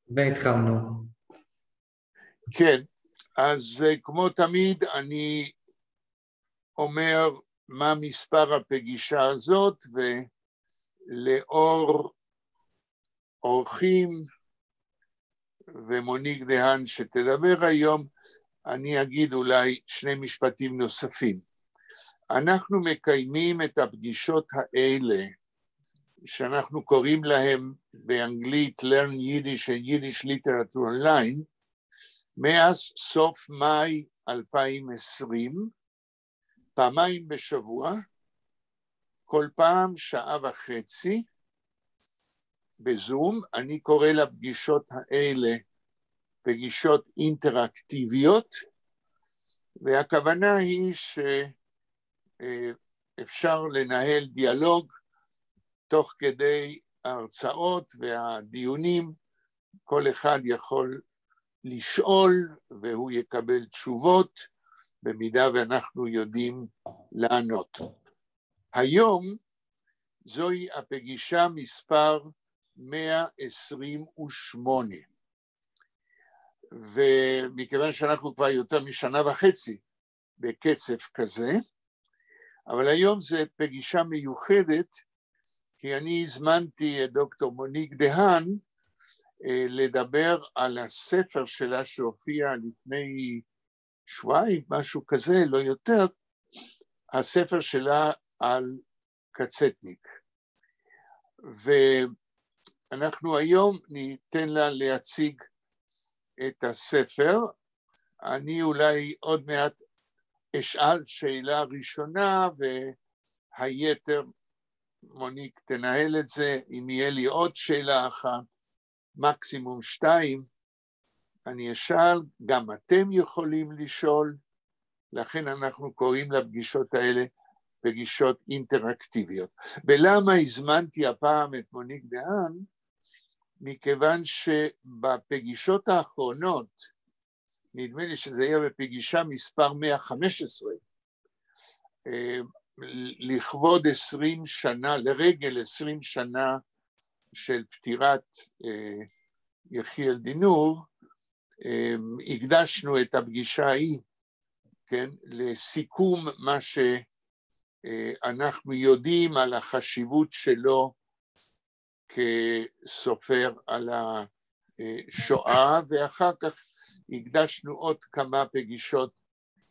והתחלנו. כן, אז כמו תמיד אני אומר מה מספר הפגישה הזאת, ולאור אורחים ומוניק דהן שתדבר היום, אני אגיד אולי שני משפטים נוספים. אנחנו מקיימים את הפגישות האלה, שאנחנו קוראים להם באנגלית Learn Yiddish and Yiddish Literature Online, מאז סוף מאי 2020, פעמיים בשבוע, כל פעם 1.5 שעות, בזום. אני קורא לפגישות האלה פגישות אינטראקטיביות, והכוונה היא שאפשר לנהל דיאלוג תוך כדי ההרצאות והדיונים, כל אחד יכול לשאול והוא יקבל תשובות, במידה ואנחנו יודעים לענות. היום זוהי הפגישה מספר 128, ומכיוון שאנחנו כבר יותר משנה וחצי בקצב כזה, אבל היום זו פגישה מיוחדת, כי אני הזמנתי את דוקטור מוניק דהן לדבר על הספר שלה שהופיע לפני שבועיים, משהו כזה, לא יותר, הספר שלה על קצטניק. ואנחנו היום ניתן לה להציג את הספר. אני אולי עוד מעט אשאל שאלה ראשונה, והיתר מוניק תנהל את זה. אם יהיה לי עוד שאלה אחת, מקסימום 2, אני אשאל, גם אתם יכולים לשאול, לכן אנחנו קוראים לפגישות האלה פגישות אינטראקטיביות. ולמה הזמנתי הפעם את מוניק דהן? מכיוון שבפגישות האחרונות, נדמה לי שזה יהיה בפגישה מספר 115, לכבוד 20 שנה, לרגל 20 שנה של פטירת יחיאל דינור, הקדשנו את הפגישה ההיא, כן, לסיכום מה שאנחנו יודעים על החשיבות שלו כסופר על השואה, ואחר כך הקדשנו עוד כמה פגישות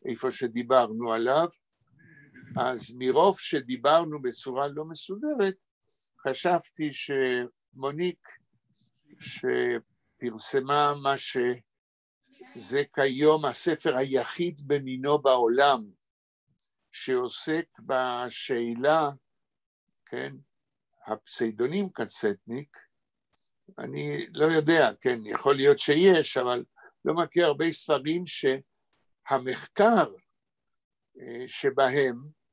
איפה שדיברנו עליו. אז מרוב שדיברנו בצורה לא מסודרת, חשבתי שמוניק, שפרסמה מה שזה כיום הספר היחיד במינו בעולם, שעוסק בשאלה, כן, הפסיידונים קצטניק, אני לא יודע, כן, יכול להיות שיש, אבל לא מכיר הרבה ספרים שהמחקר שבהם,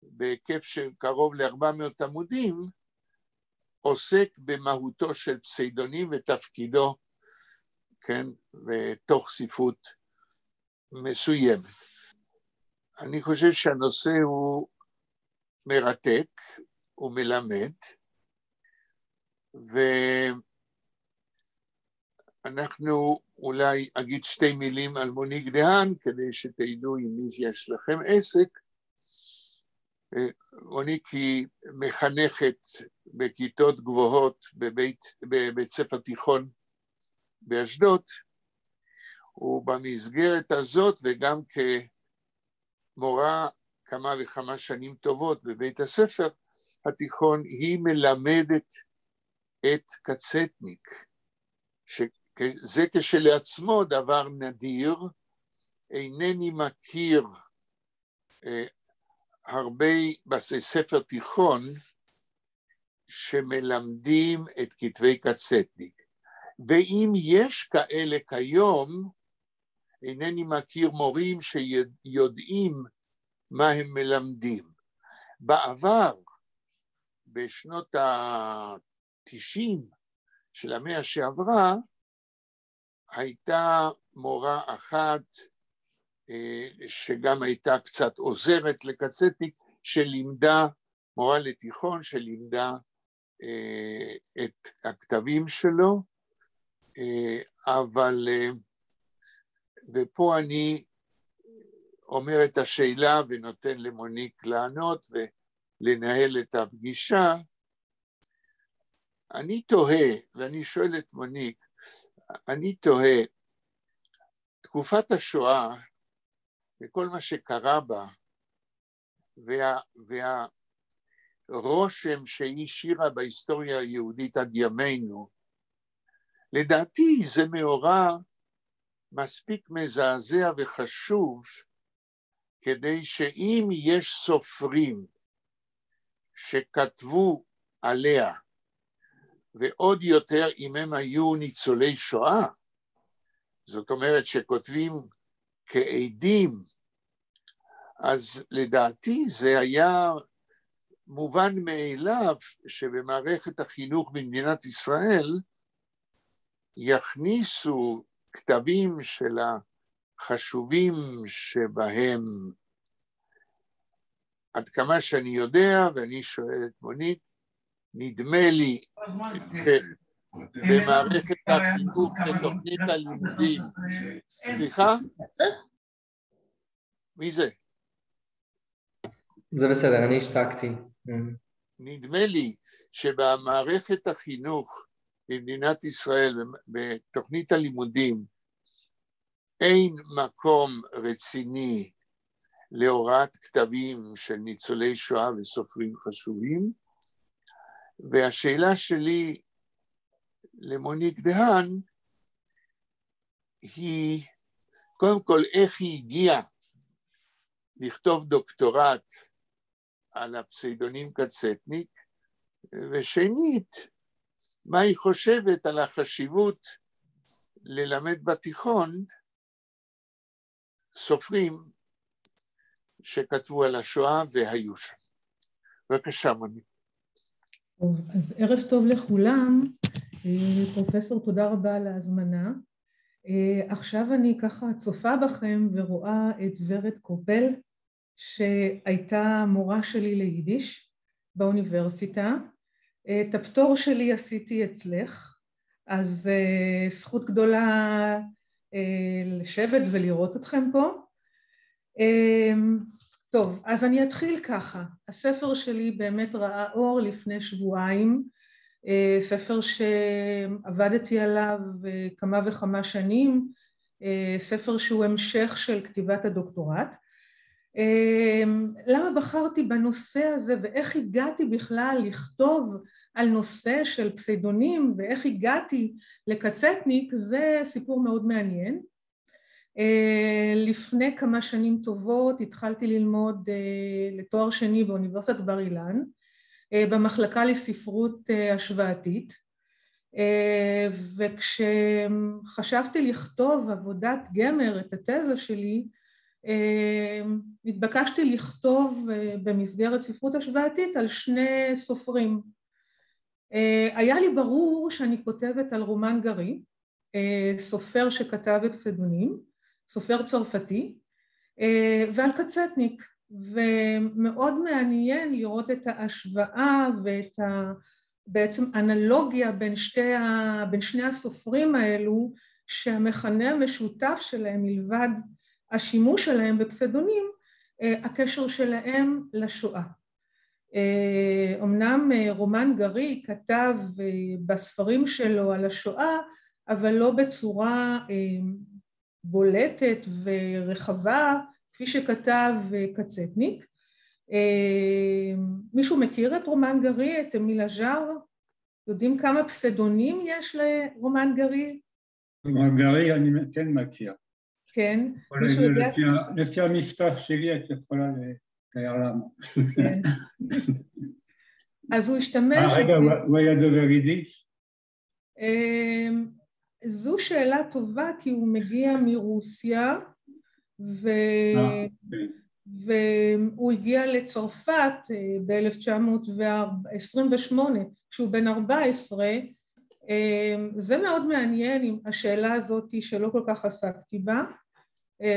בהיקף של קרוב ל400 עמודים, עוסק במהותו של פסיידונים ותפקידו, כן, ותוך ספרות מסוימת. אני חושב שהנושא הוא מרתק ומלמד, ואנחנו אולי אגיד 2 מילים על מוניק דהן, כדי שתדעו אם יש לכם עסק. מוניק היא מחנכת בכיתות גבוהות בבית ספר תיכון באשדוד, ובמסגרת הזאת וגם כמורה כמה וכמה שנים טובות בבית הספר התיכון, היא מלמדת את קצטניק, שזה כשלעצמו דבר נדיר. אינני מכיר הרבה בתי ספר תיכון שמלמדים את כתבי קצטניק, ואם יש כאלה כיום, אינני מכיר מורים שיודעים מה הם מלמדים. בעבר, בשנות ה-90 של המאה שעברה, הייתה מורה אחת שגם הייתה קצת עוזרת לקצטניק, שלימדה, מורה לתיכון שלימדה את הכתבים שלו, אבל, ופה אני אומר את השאלה ונותן למוניק לענות ולנהל את הפגישה. אני תוהה, ואני שואל את מוניק, אני תוהה, תקופת השואה וכל מה שקרה בה, והרושם שהיא השאירה בהיסטוריה היהודית עד ימינו, לדעתי זה מאורע מספיק מזעזע וחשוב, כדי שאם יש סופרים שכתבו עליה, ועוד יותר אם הם היו ניצולי שואה, זאת אומרת שכותבים כעדים, אז לדעתי זה היה מובן מאליו שבמערכת החינוך במדינת ישראל יכניסו כתבים של החשובים שבהם, עד כמה שאני יודע, ואני שואל את מונית, נדמה לי במערכת החינוך בתוכנית הלימודים. סליחה? מי זה? זה בסדר, אני השתקתי. נדמה לי שבמערכת החינוך במדינת ישראל, בתוכנית הלימודים, אין מקום רציני להוראת כתבים של ניצולי שואה וסופרים חשובים, והשאלה שלי למוניק דהן היא, קודם כל, איך היא הגיעה לכתוב דוקטורט על הפסיידונים קצטניק, ושנית, מה היא חושבת על החשיבות ללמד בתיכון סופרים שכתבו על השואה והיו שם. בבקשה, מוניק. טוב, אז ערב טוב לכולם. פרופסור, תודה רבה על ההזמנה. עכשיו אני ככה צופה בכם ורואה את ורד קופל, שהייתה מורה שלי ליידיש באוניברסיטה. את הפטור שלי עשיתי אצלך, אז זכות גדולה לשבת ולראות אתכם פה. טוב, אז אני אתחיל ככה. הספר שלי באמת ראה אור לפני שבועיים, ספר שעבדתי עליו כמה וכמה שנים, ספר שהוא המשך של כתיבת הדוקטורט. למה בחרתי בנושא הזה ואיך הגעתי בכלל לכתוב על נושא של פסיידונים ואיך הגעתי לקצטניק, זה סיפור מאוד מעניין. לפני כמה שנים טובות התחלתי ללמוד לתואר שני באוניברסיטת בר אילן, במחלקה לספרות השוואתית, וכשחשבתי לכתוב עבודת גמר, את התזה שלי, התבקשתי לכתוב במסגרת ספרות השוואתית על שני סופרים. היה לי ברור שאני כותבת על רומן גרי, סופר שכתב בפסיידונים, סופר צרפתי, ועל קצטניק, ומאוד מעניין לראות את ההשוואה ואת בעצם אנלוגיה בין שני הסופרים האלו, שהמכנה המשותף שלהם מלבד השימוש שלהם בפסיידונים, הקשר שלהם לשואה. אמנם רומן גרי כתב בספרים שלו על השואה, אבל לא בצורה בולטת ורחבה, כפי שכתב קצטניק. מישהו מכיר את רומן גרי, את אמיל אז'אר? יודעים כמה פסיידונים יש לרומן גרי? רומן גרי אני כן מכיר. כן. לפי המפתח שלי את יכולה לתאר למה. כן. אז הוא השתמש... רגע, הוא היה דובר יידיש? זו שאלה טובה, כי הוא מגיע מרוסיה, והוא הגיע לצרפת ב-1928, כשהוא בן 14. זה מאוד מעניין עם השאלה הזאת שלא כל כך עסקתי בה,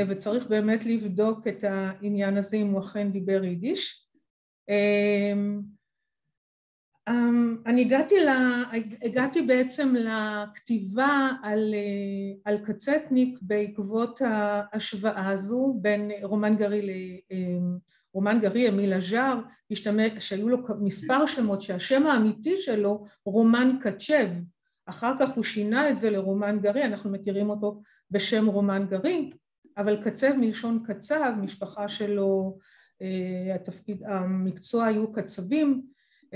וצריך באמת לבדוק את העניין הזה אם הוא אכן דיבר יידיש. אני הגעתי בעצם לכתיבה על קצטניק בעקבות ההשוואה הזו בין רומן גרי, אמיל אז'אר, שהיו לו מספר שמות שהשם האמיתי שלו רומן קצ'ב, אחר כך הוא שינה את זה לרומן גרי, אנחנו מכירים אותו בשם רומן גרי, אבל קצב מלשון קצב, משפחה שלו, המקצוע היו קצבים,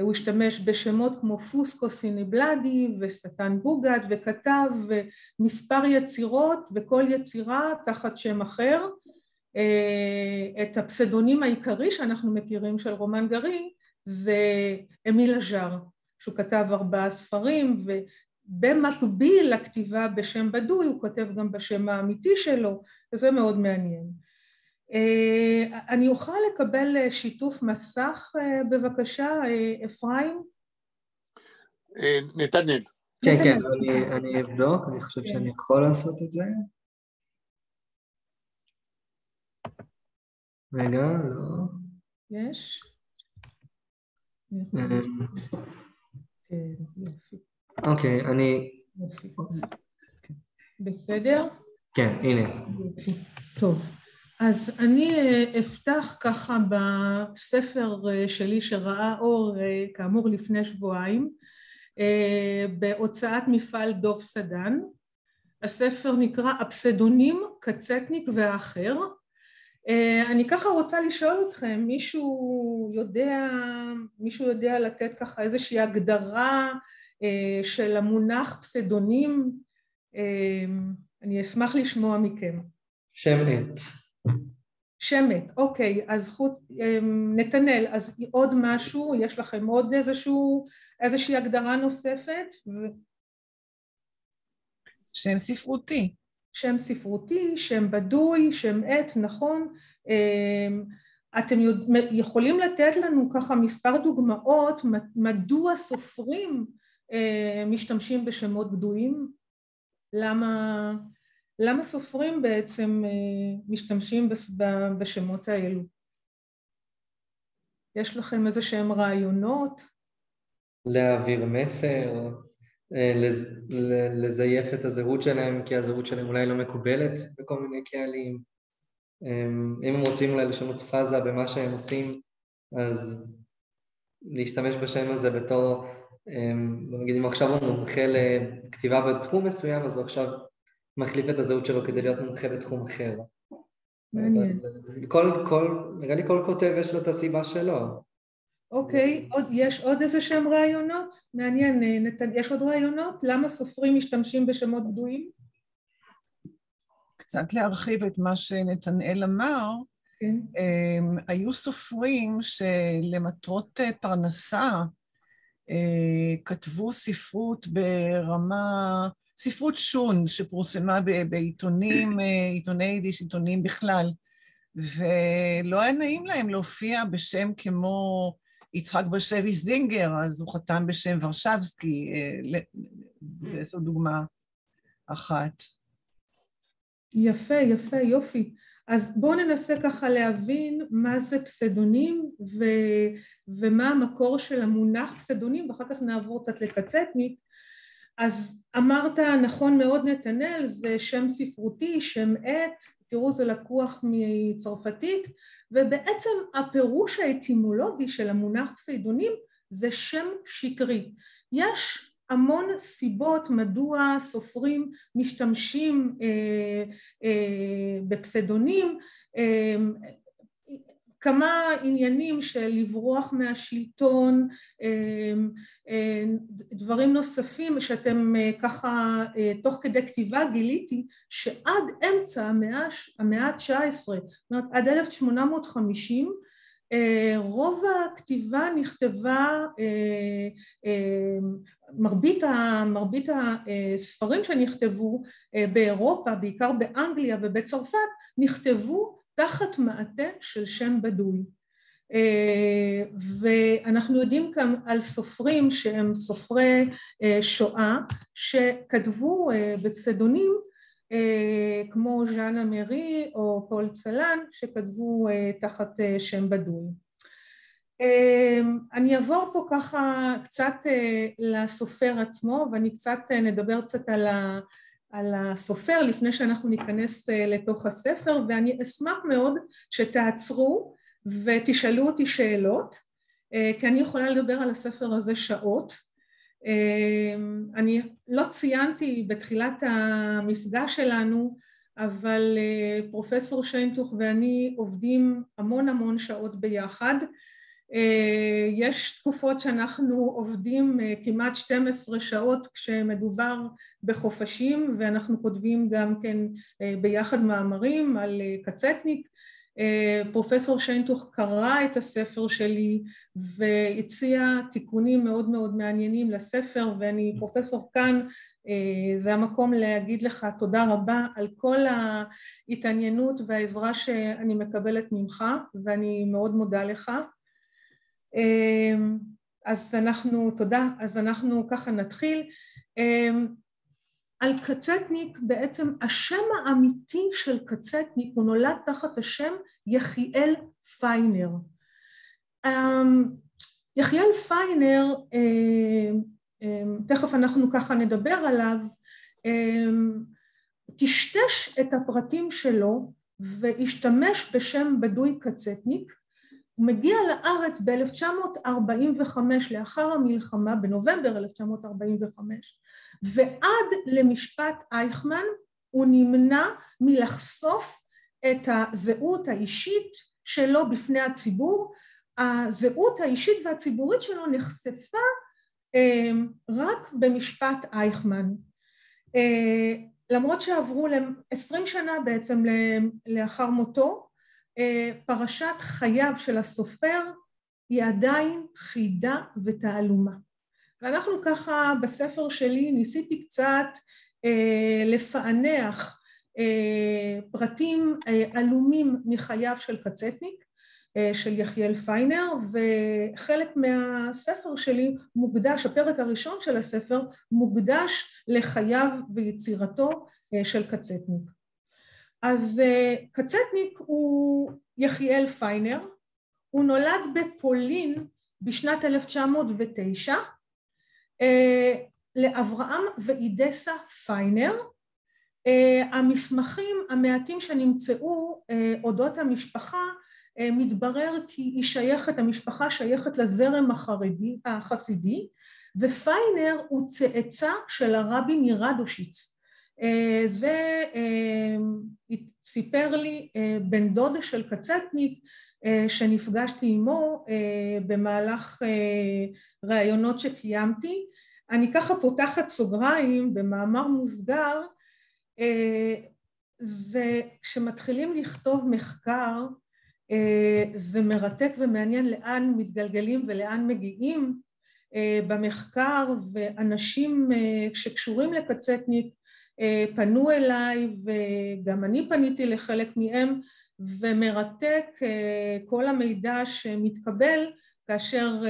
הוא השתמש בשמות כמו פוסקו סיניבלדי וסטן בוגד וכתב מספר יצירות וכל יצירה תחת שם אחר. את הפסדונים העיקרי שאנחנו מכירים של רומן גרי זה אמיל אז'אר, שהוא כתב 4 ספרים, ובמקביל לכתיבה בשם בדוי הוא כותב גם בשם האמיתי שלו, וזה מאוד מעניין. אני אוכל לקבל שיתוף מסך בבקשה, אפרים? נתנאל. כן, כן, אני אבדוק, אני חושב שאני יכול לעשות את זה. רגע, לא. יש? אוקיי, אני... בסדר? כן, הנה. טוב. אז אני אפתח ככה בספר שלי שראה אור כאמור לפני שבועיים, בהוצאת מפעל דוב סדן. הספר נקרא הפסדונים, קצטניק והאחר. אני ככה רוצה לשאול אתכם, מישהו יודע לתת ככה איזושהי הגדרה של המונח פסדונים? אני אשמח לשמוע מכם. שמת. שמת, אוקיי, אז נתנאל, אז עוד משהו, יש לכם עוד איזושהי הגדרה נוספת? שם ספרותי. שם ספרותי, שם בדוי, שם עת, נכון? אתם יכולים לתת לנו ככה מספר דוגמאות, מדוע סופרים משתמשים בשמות בדויים? למה סופרים בעצם משתמשים בשמות האלו? יש לכם איזה שהם רעיונות? להעביר מסר, לזייף את הזהות שלהם, כי הזהות שלהם אולי לא מקובלת בכל מיני קהלים. אם הם רוצים אולי לשנות פאזה במה שהם עושים, אז להשתמש בשם הזה בתור, נגיד אם עכשיו הוא מומחה לכתיבה בתחום מסוים, אז הוא עכשיו מחליף את הזהות שלו כדי להיות מומחה בתחום אחר. מעניין. נראה לי כל כותב יש לו את הסיבה שלו. אוקיי, יש עוד איזה שהם רעיונות? מעניין, יש עוד רעיונות? למה סופרים משתמשים בשמות בדויים? קצת להרחיב את מה שנתנאל אמר, כן. היו סופרים שלמטרות פרנסה כתבו ספרות ברמה, ספרות שון שפורסמה בעיתונים, עיתוני יידיש, עיתונים בכלל, ולא היה נעים להם להופיע בשם כמו יצחק בשביס זינגר, אז הוא חתם בשם ורשבסקי, זו דוגמה אחת. יפה, יפה, יופי. אז בואו ננסה ככה להבין מה זה פסדונים ומה המקור של המונח פסדונים, ואחר כך נעבור קצת לקצטניק. אז אמרת נכון מאוד נתנאל, זה שם ספרותי, שם עת, תראו זה לקוח מצרפתית, ובעצם הפירוש האטימולוגי של המונח פסדונים זה שם שקרי. יש המון סיבות מדוע סופרים משתמשים בפסדונים, כמה עניינים של לברוח מהשלטון, דברים נוספים שאתם ככה תוך כדי כתיבה גיליתי שעד אמצע המאה ה-19, זאת אומרת עד 1850, רוב הכתיבה נכתבה, מרבית הספרים שנכתבו באירופה, בעיקר באנגליה ובצרפת, נכתבו תחת מעטה של שם בדוי. ואנחנו יודעים כאן על סופרים שהם סופרי שואה, שכתבו בפסדונים, כמו ז'אנה מרי או פול צלן, שכתבו תחת שם בדוי. אני אעבור פה ככה קצת לסופר עצמו, ואני קצת נדבר קצת על הסופר לפני שאנחנו ניכנס לתוך הספר, ואני אשמח מאוד שתעצרו ותשאלו אותי שאלות, כי אני יכולה לדבר על הספר הזה שעות. אני לא ציינתי בתחילת המפגש שלנו, אבל פרופסור שיינטוך ואני עובדים המון שעות ביחד. יש תקופות שאנחנו עובדים כמעט 12 שעות כשמדובר בחופשים, ואנחנו כותבים גם כן ביחד מאמרים על קצטניק. פרופסור שיינטוך קרא את הספר שלי והציע תיקונים מאוד מעניינים לספר, ואני פרופסור כאן, זה המקום להגיד לך תודה רבה על כל ההתעניינות והעזרה שאני מקבלת ממך, ואני מאוד מודה לך. אז אנחנו ככה נתחיל. על קצטניק, בעצם השם האמיתי של קצטניק הוא נולד תחת השם יחיאל פיינר. יחיאל פיינר, תכף אנחנו ככה נדבר עליו, טשטש את הפרטים שלו והשתמש בשם בדוי קצטניק. הוא מגיע לארץ ב-1945 לאחר המלחמה, בנובמבר 1945, ועד למשפט אייכמן הוא נמנע מלחשוף את הזהות האישית שלו בפני הציבור. הזהות האישית והציבורית שלו נחשפה רק במשפט אייכמן. למרות שעברו 20 שנה בעצם לאחר מותו, פרשת חייו של הסופר היא עדיין חידה ותעלומה. ואנחנו ככה בספר שלי ניסיתי קצת לפענח פרטים עלומים מחייו של קצטניק, של יחיאל פיינר, וחלק מהספר שלי מוקדש, הפרק הראשון של הספר מוקדש לחייו ויצירתו של קצטניק. אז קצטניק הוא יחיאל פיינר, הוא נולד בפולין בשנת 1909, לאברהם ואידסה פיינר. המסמכים המעטים שנמצאו אודות המשפחה, מתברר כי המשפחה שייכת לזרם החסידי, ופיינר הוא צאצא של הרבי מרדושיץ. זה סיפר לי בן דוד של קצטניק שנפגשתי עמו במהלך ראיונות שקיימתי. אני ככה פותחת סוגריים במאמר מוסגר, זה כשמתחילים לכתוב מחקר, זה מרתק ומעניין לאן מתגלגלים ולאן מגיעים במחקר, ואנשים שקשורים לקצטניק פנו אליי וגם אני פניתי לחלק מהם, ומרתק כל המידע שמתקבל כאשר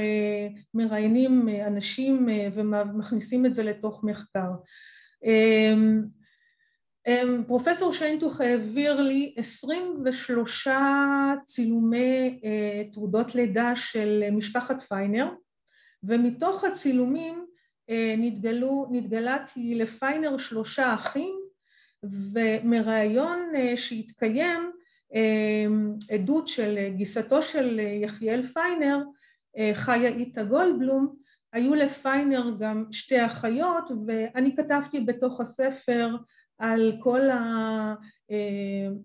מראיינים אנשים ומכניסים את זה לתוך מחקר. פרופסור שיינטוך העביר לי 23 צילומי תעודות לידה של משפחת פיינר, ומתוך הצילומים נתגלה כי לפיינר 3 אחים, ומראיון שהתקיים עדות של גיסתו של יחיאל פיינר, חיה איתה גולדבלום, היו לפיינר גם 2 אחיות, ואני כתבתי בתוך הספר על כל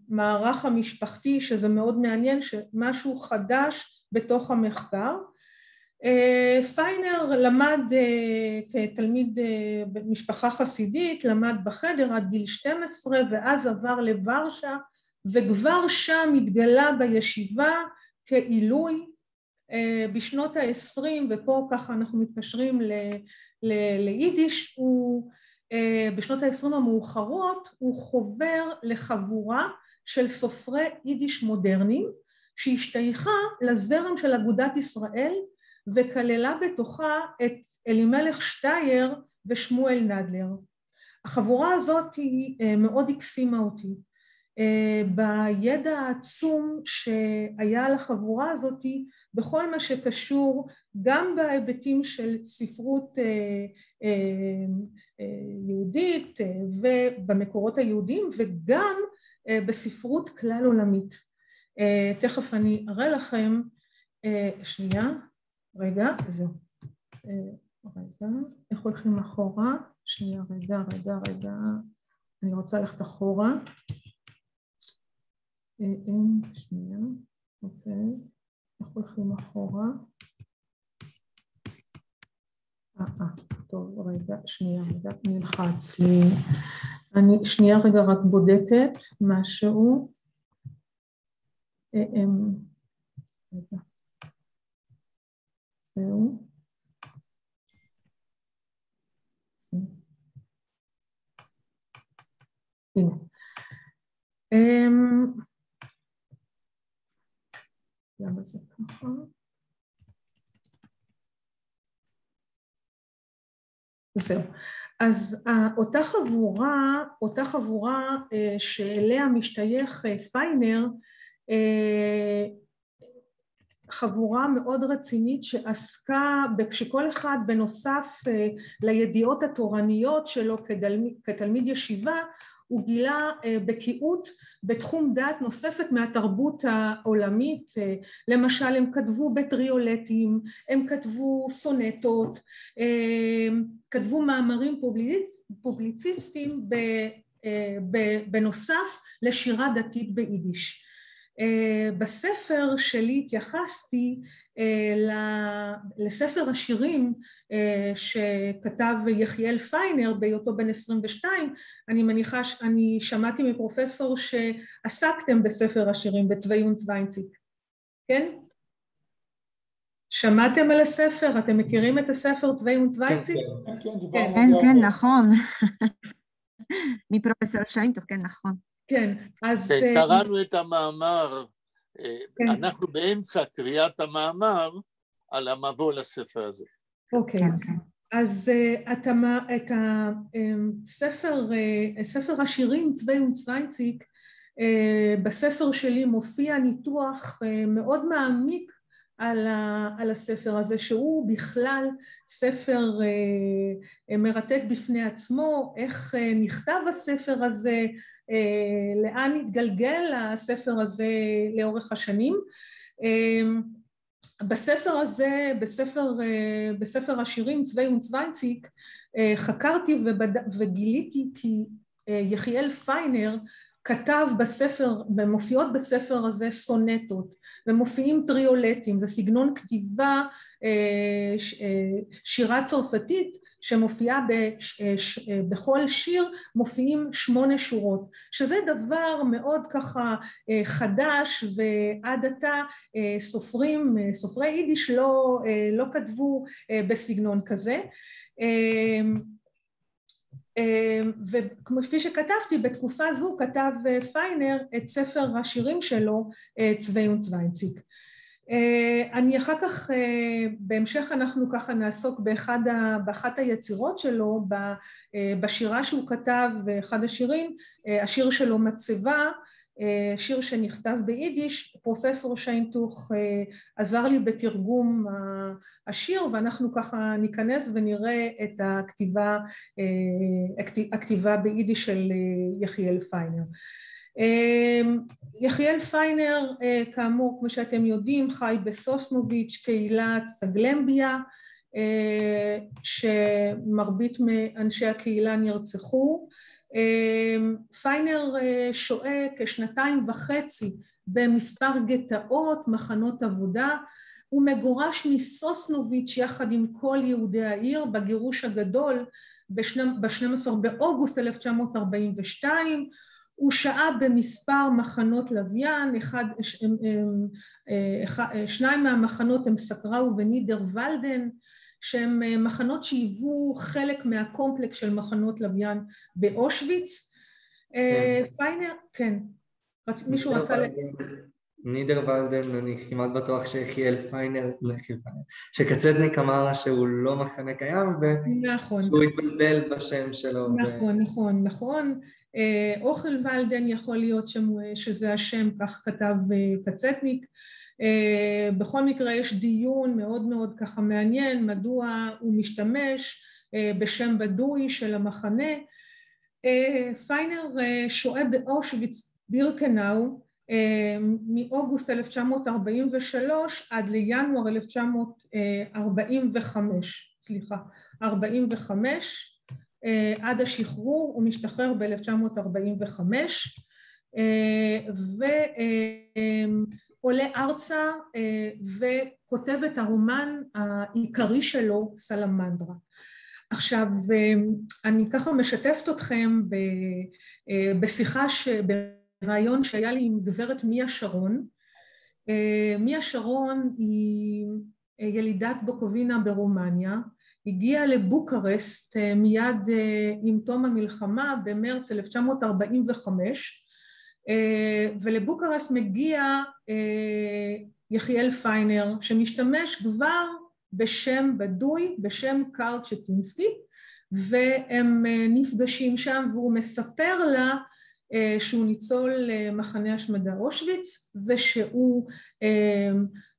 המערך המשפחתי, שזה מאוד מעניין, שמשהו חדש בתוך המחקר. פיינר למד כתלמיד במשפחה חסידית, למד בחדר עד גיל 12, ואז עבר לוורשה, וכבר שם התגלה בישיבה כעילוי. בשנות ה-20, ופה ככה אנחנו מתקשרים ליידיש, בשנות ה-20 המאוחרות הוא חובר לחבורה של סופרי יידיש מודרניים, שהשתייכה לזרם של אגודת ישראל, וכללה בתוכה את אלימלך שטייר ושמואל נדלר. החבורה הזאת היא מאוד הקסימה אותי. בידע העצום שהיה לחבורה הזאת בכל מה שקשור גם בהיבטים של ספרות יהודית ובמקורות היהודיים וגם בספרות כלל עולמית. תכף אני אראה לכם, שנייה, רגע, זהו, רגע, איך הולכים אחורה? שנייה, רגע, אני רוצה ללכת אחורה. שנייה, אוקיי, איך הולכים אחורה? טוב, רגע, שנייה, נלחץ לי. אני שנייה רגע רק בודקת משהו. רגע. זהו. הנה. למה זה ככה? זהו. אז אותה חבורה שאליה משתייך פיינר, חבורה מאוד רצינית שעסקה, שכל אחד בנוסף לידיעות התורניות שלו כתלמיד ישיבה, הוא גילה בקיאות בתחום דעת נוספת מהתרבות העולמית. למשל, הם כתבו בטריולטים, הם כתבו סונטות, כתבו מאמרים פובליציסטיים בנוסף לשירה דתית ביידיש. בספר שלי התייחסתי לספר השירים שכתב יחיאל פיינר בהיותו בן 22. אני מניחה, אני שמעתי מפרופסור שעסקתם בספר השירים בצבי ונצוויינציק, כן? שמעתם על הספר? אתם מכירים את הספר צבי ונצוויינציק? כן, נכון. מפרופסור שיינטוב, כן, נכון. כן, אז... קראנו את המאמר, אנחנו באמצע קריאת המאמר על המבוא לספר הזה. אוקיי, אז את ספר השירים צבי ונצוויינציק, בספר שלי מופיע ניתוח מאוד מעמיק על הספר הזה, שהוא בכלל ספר מרתק בפני עצמו, איך נכתב הספר הזה, לאן התגלגל הספר הזה לאורך השנים. בספר הזה, בספר השירים צבי ונצוויינציק, חקרתי וגיליתי כי יחיאל פיינר כתב בספר, ומופיעות בספר הזה סונטות, ומופיעים טריולטים, זה סגנון כתיבה שירה צרפתית, שמופיעה בכל שיר מופיעים 8 שורות, שזה דבר מאוד ככה חדש, ועד עתה סופרי יידיש לא כתבו בסגנון כזה. וכפי שכתבתי, בתקופה זו כתב פיינר את ספר השירים שלו, צבי ונצוויינציק. אני אחר כך, בהמשך אנחנו ככה נעסוק באחת היצירות שלו, בשירה שהוא כתב, אחד השירים, השיר שלו מצבה, שיר שנכתב ביידיש. פרופסור שיינטוך עזר לי בתרגום השיר, ואנחנו ככה ניכנס ונראה את הכתיבה ביידיש של יחיאל פיינר. יחיאל פיינר, כאמור, כמו שאתם יודעים, חי בסוסנוביץ', קהילת סגלמביה, שמרבית מאנשי הקהילה נרצחו. פיינר שוהה כ2.5 במספר גטאות, מחנות עבודה. הוא מגורש מסוסנוביץ' יחד עם כל יהודי העיר בגירוש הגדול ב-12 באוגוסט 1942. הוא שהה במספר מחנות לוויין, 2 מהמחנות הם סקראו ונידר ולדן, שהם מחנות שהיוו חלק מהקומפלקס של מחנות לוויין באושוויץ. פיינר, כן, מישהו רצה נידרוולדן, אני כמעט בטוח שיחיאל פיינר, שקצטניק אמר לה שהוא לא מחנה קיים, ושהוא התבלבל בשם שלו. נכון. אוכלוולדן יכול להיות שזה השם, כך כתב קצטניק. בכל מקרה יש דיון מאוד מאוד ככה מעניין, מדוע הוא משתמש בשם בדוי של המחנה. פיינר שוהה באושוויץ בירקנאו מאוגוסט 1943 עד לינואר 1945, עד השחרור, הוא משתחרר ב-1945, ועולה ארצה וכותב את הרומן העיקרי שלו, סלמנדרה. עכשיו, אני ככה משתפת אתכם בשיחה, ברעיון שהיה לי עם גברת מיה שרון. מיה שרון היא ילידת בוקובינה ברומניה, הגיעה לבוקרשט מיד עם תום המלחמה במרץ 1945, ולבוקרשט מגיע יחיאל פיינר, שמשתמש כבר בשם בדוי, בשם קארל צ'טינסקי, והם נפגשים שם, והוא מספר לה שהוא ניצול מחנה השמדה אושוויץ, ושהוא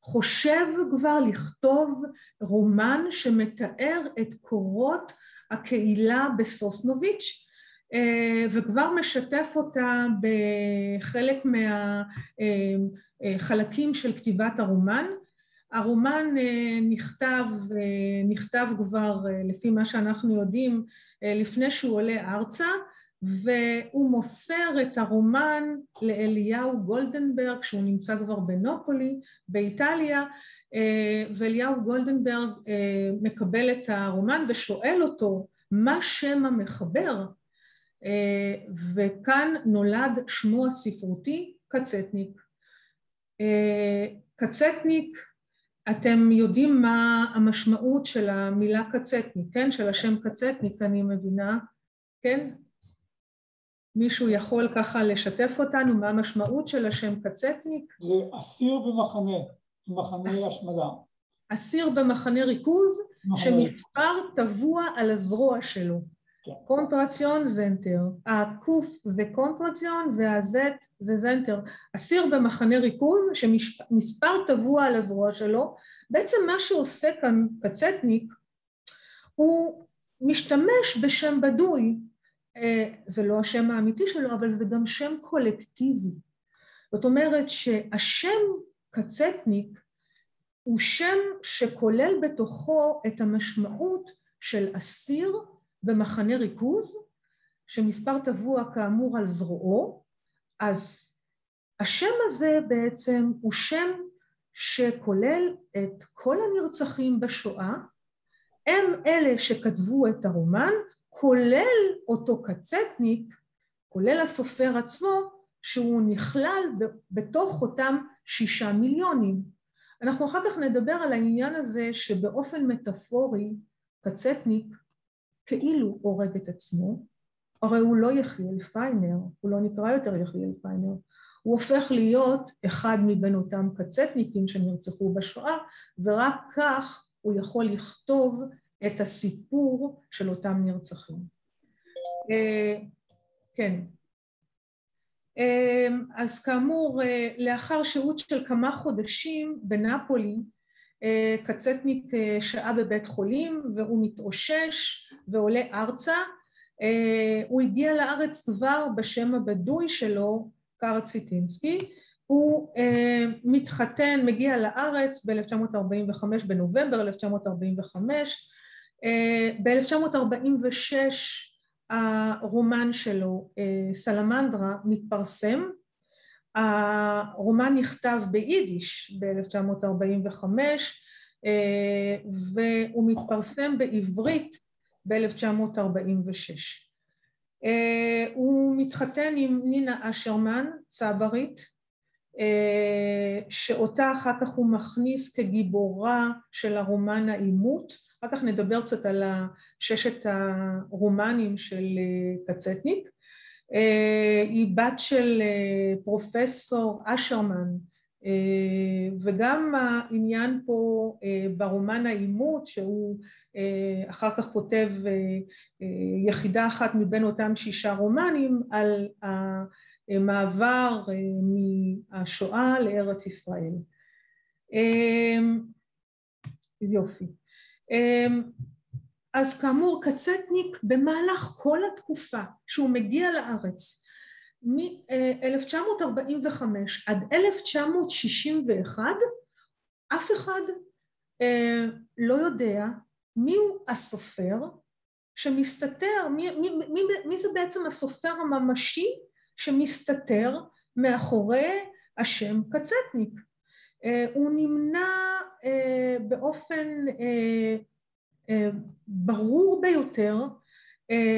חושב כבר לכתוב רומן שמתאר את קורות הקהילה בסוסנוביץ', וכבר משתף אותה בחלק מהחלקים של כתיבת הרומן. הרומן נכתב כבר, לפי מה שאנחנו יודעים, לפני שהוא עולה ארצה, והוא מוסר את הרומן לאליהו גולדנברג, שהוא נמצא כבר בנופולי, באיטליה, ואליהו גולדנברג מקבל את הרומן ושואל אותו מה שם המחבר, וכאן נולד שמו הספרותי קצטניק. קצטניק, אתם יודעים מה המשמעות של המילה קצטניק, כן? של השם קצטניק, אני מבינה, כן? מישהו יכול ככה לשתף אותנו מה המשמעות של השם קצטניק? זה אסיר במחנה השמדה. אסיר במחנה ריכוז, שמספר טבוע על הזרוע שלו. קונטרציון זנטר. הקוף זה קונטרציון והזט זה זנטר. אסיר במחנה ריכוז שמספר טבוע על הזרוע שלו. בעצם מה שעושה כאן קצטניק, הוא משתמש בשם בדוי. זה לא השם האמיתי שלו, אבל זה גם שם קולקטיבי. זאת אומרת שהשם קצטניק הוא שם שכולל בתוכו את המשמעות של אסיר במחנה ריכוז, שמספר טבוע כאמור על זרועו. אז השם הזה בעצם הוא שם שכולל את כל הנרצחים בשואה, הם אלה שכתבו את הרומן, כולל אותו קצטניק, כולל הסופר עצמו, שהוא נכלל בתוך אותם 6 מיליונים. אנחנו אחר כך נדבר על העניין הזה שבאופן מטאפורי, קצטניק כאילו הורג את עצמו, הרי הוא לא יחיאל פיינר, הוא לא נקרא יותר יחיאל פיינר, הוא הופך להיות אחד מבין אותם קצטניקים שנרצחו בשואה, ורק כך הוא יכול לכתוב את הסיפור של אותם נרצחים. כן. אז כאמור, לאחר שהות של כמה חודשים בנפולי, קצטניק שעה בבית חולים והוא מתאושש ועולה ארצה. הוא הגיע לארץ כבר בשם הבדוי שלו, קארל צ'טינסקי. הוא מתחתן, מגיע לארץ ב-1945, בנובמבר 1945. ב-1946 הרומן שלו, סלמנדרה, מתפרסם. הרומן נכתב ביידיש ב-1945, והוא מתפרסם בעברית ב-1946. הוא מתחתן עם נינה אשרמן, צברית, שאותה אחר כך הוא מכניס כגיבורה של הרומן העימות. אחר כך נדבר קצת על 6 הרומנים של קצטניק. היא בת של פרופסור אשרמן, וגם העניין פה ברומן האימות, שהוא אחר כך כותב יחידה אחת מבין אותם 6 רומנים על המעבר מהשואה לארץ ישראל. יופי. אז כאמור, קצטניק במהלך כל התקופה שהוא מגיע לארץ, מ-1945 עד 1961, אף אחד לא יודע מיהו הסופר שמסתתר, מי זה בעצם הסופר הממשי שמסתתר מאחורי השם קצטניק. הוא נמנע באופן ברור ביותר,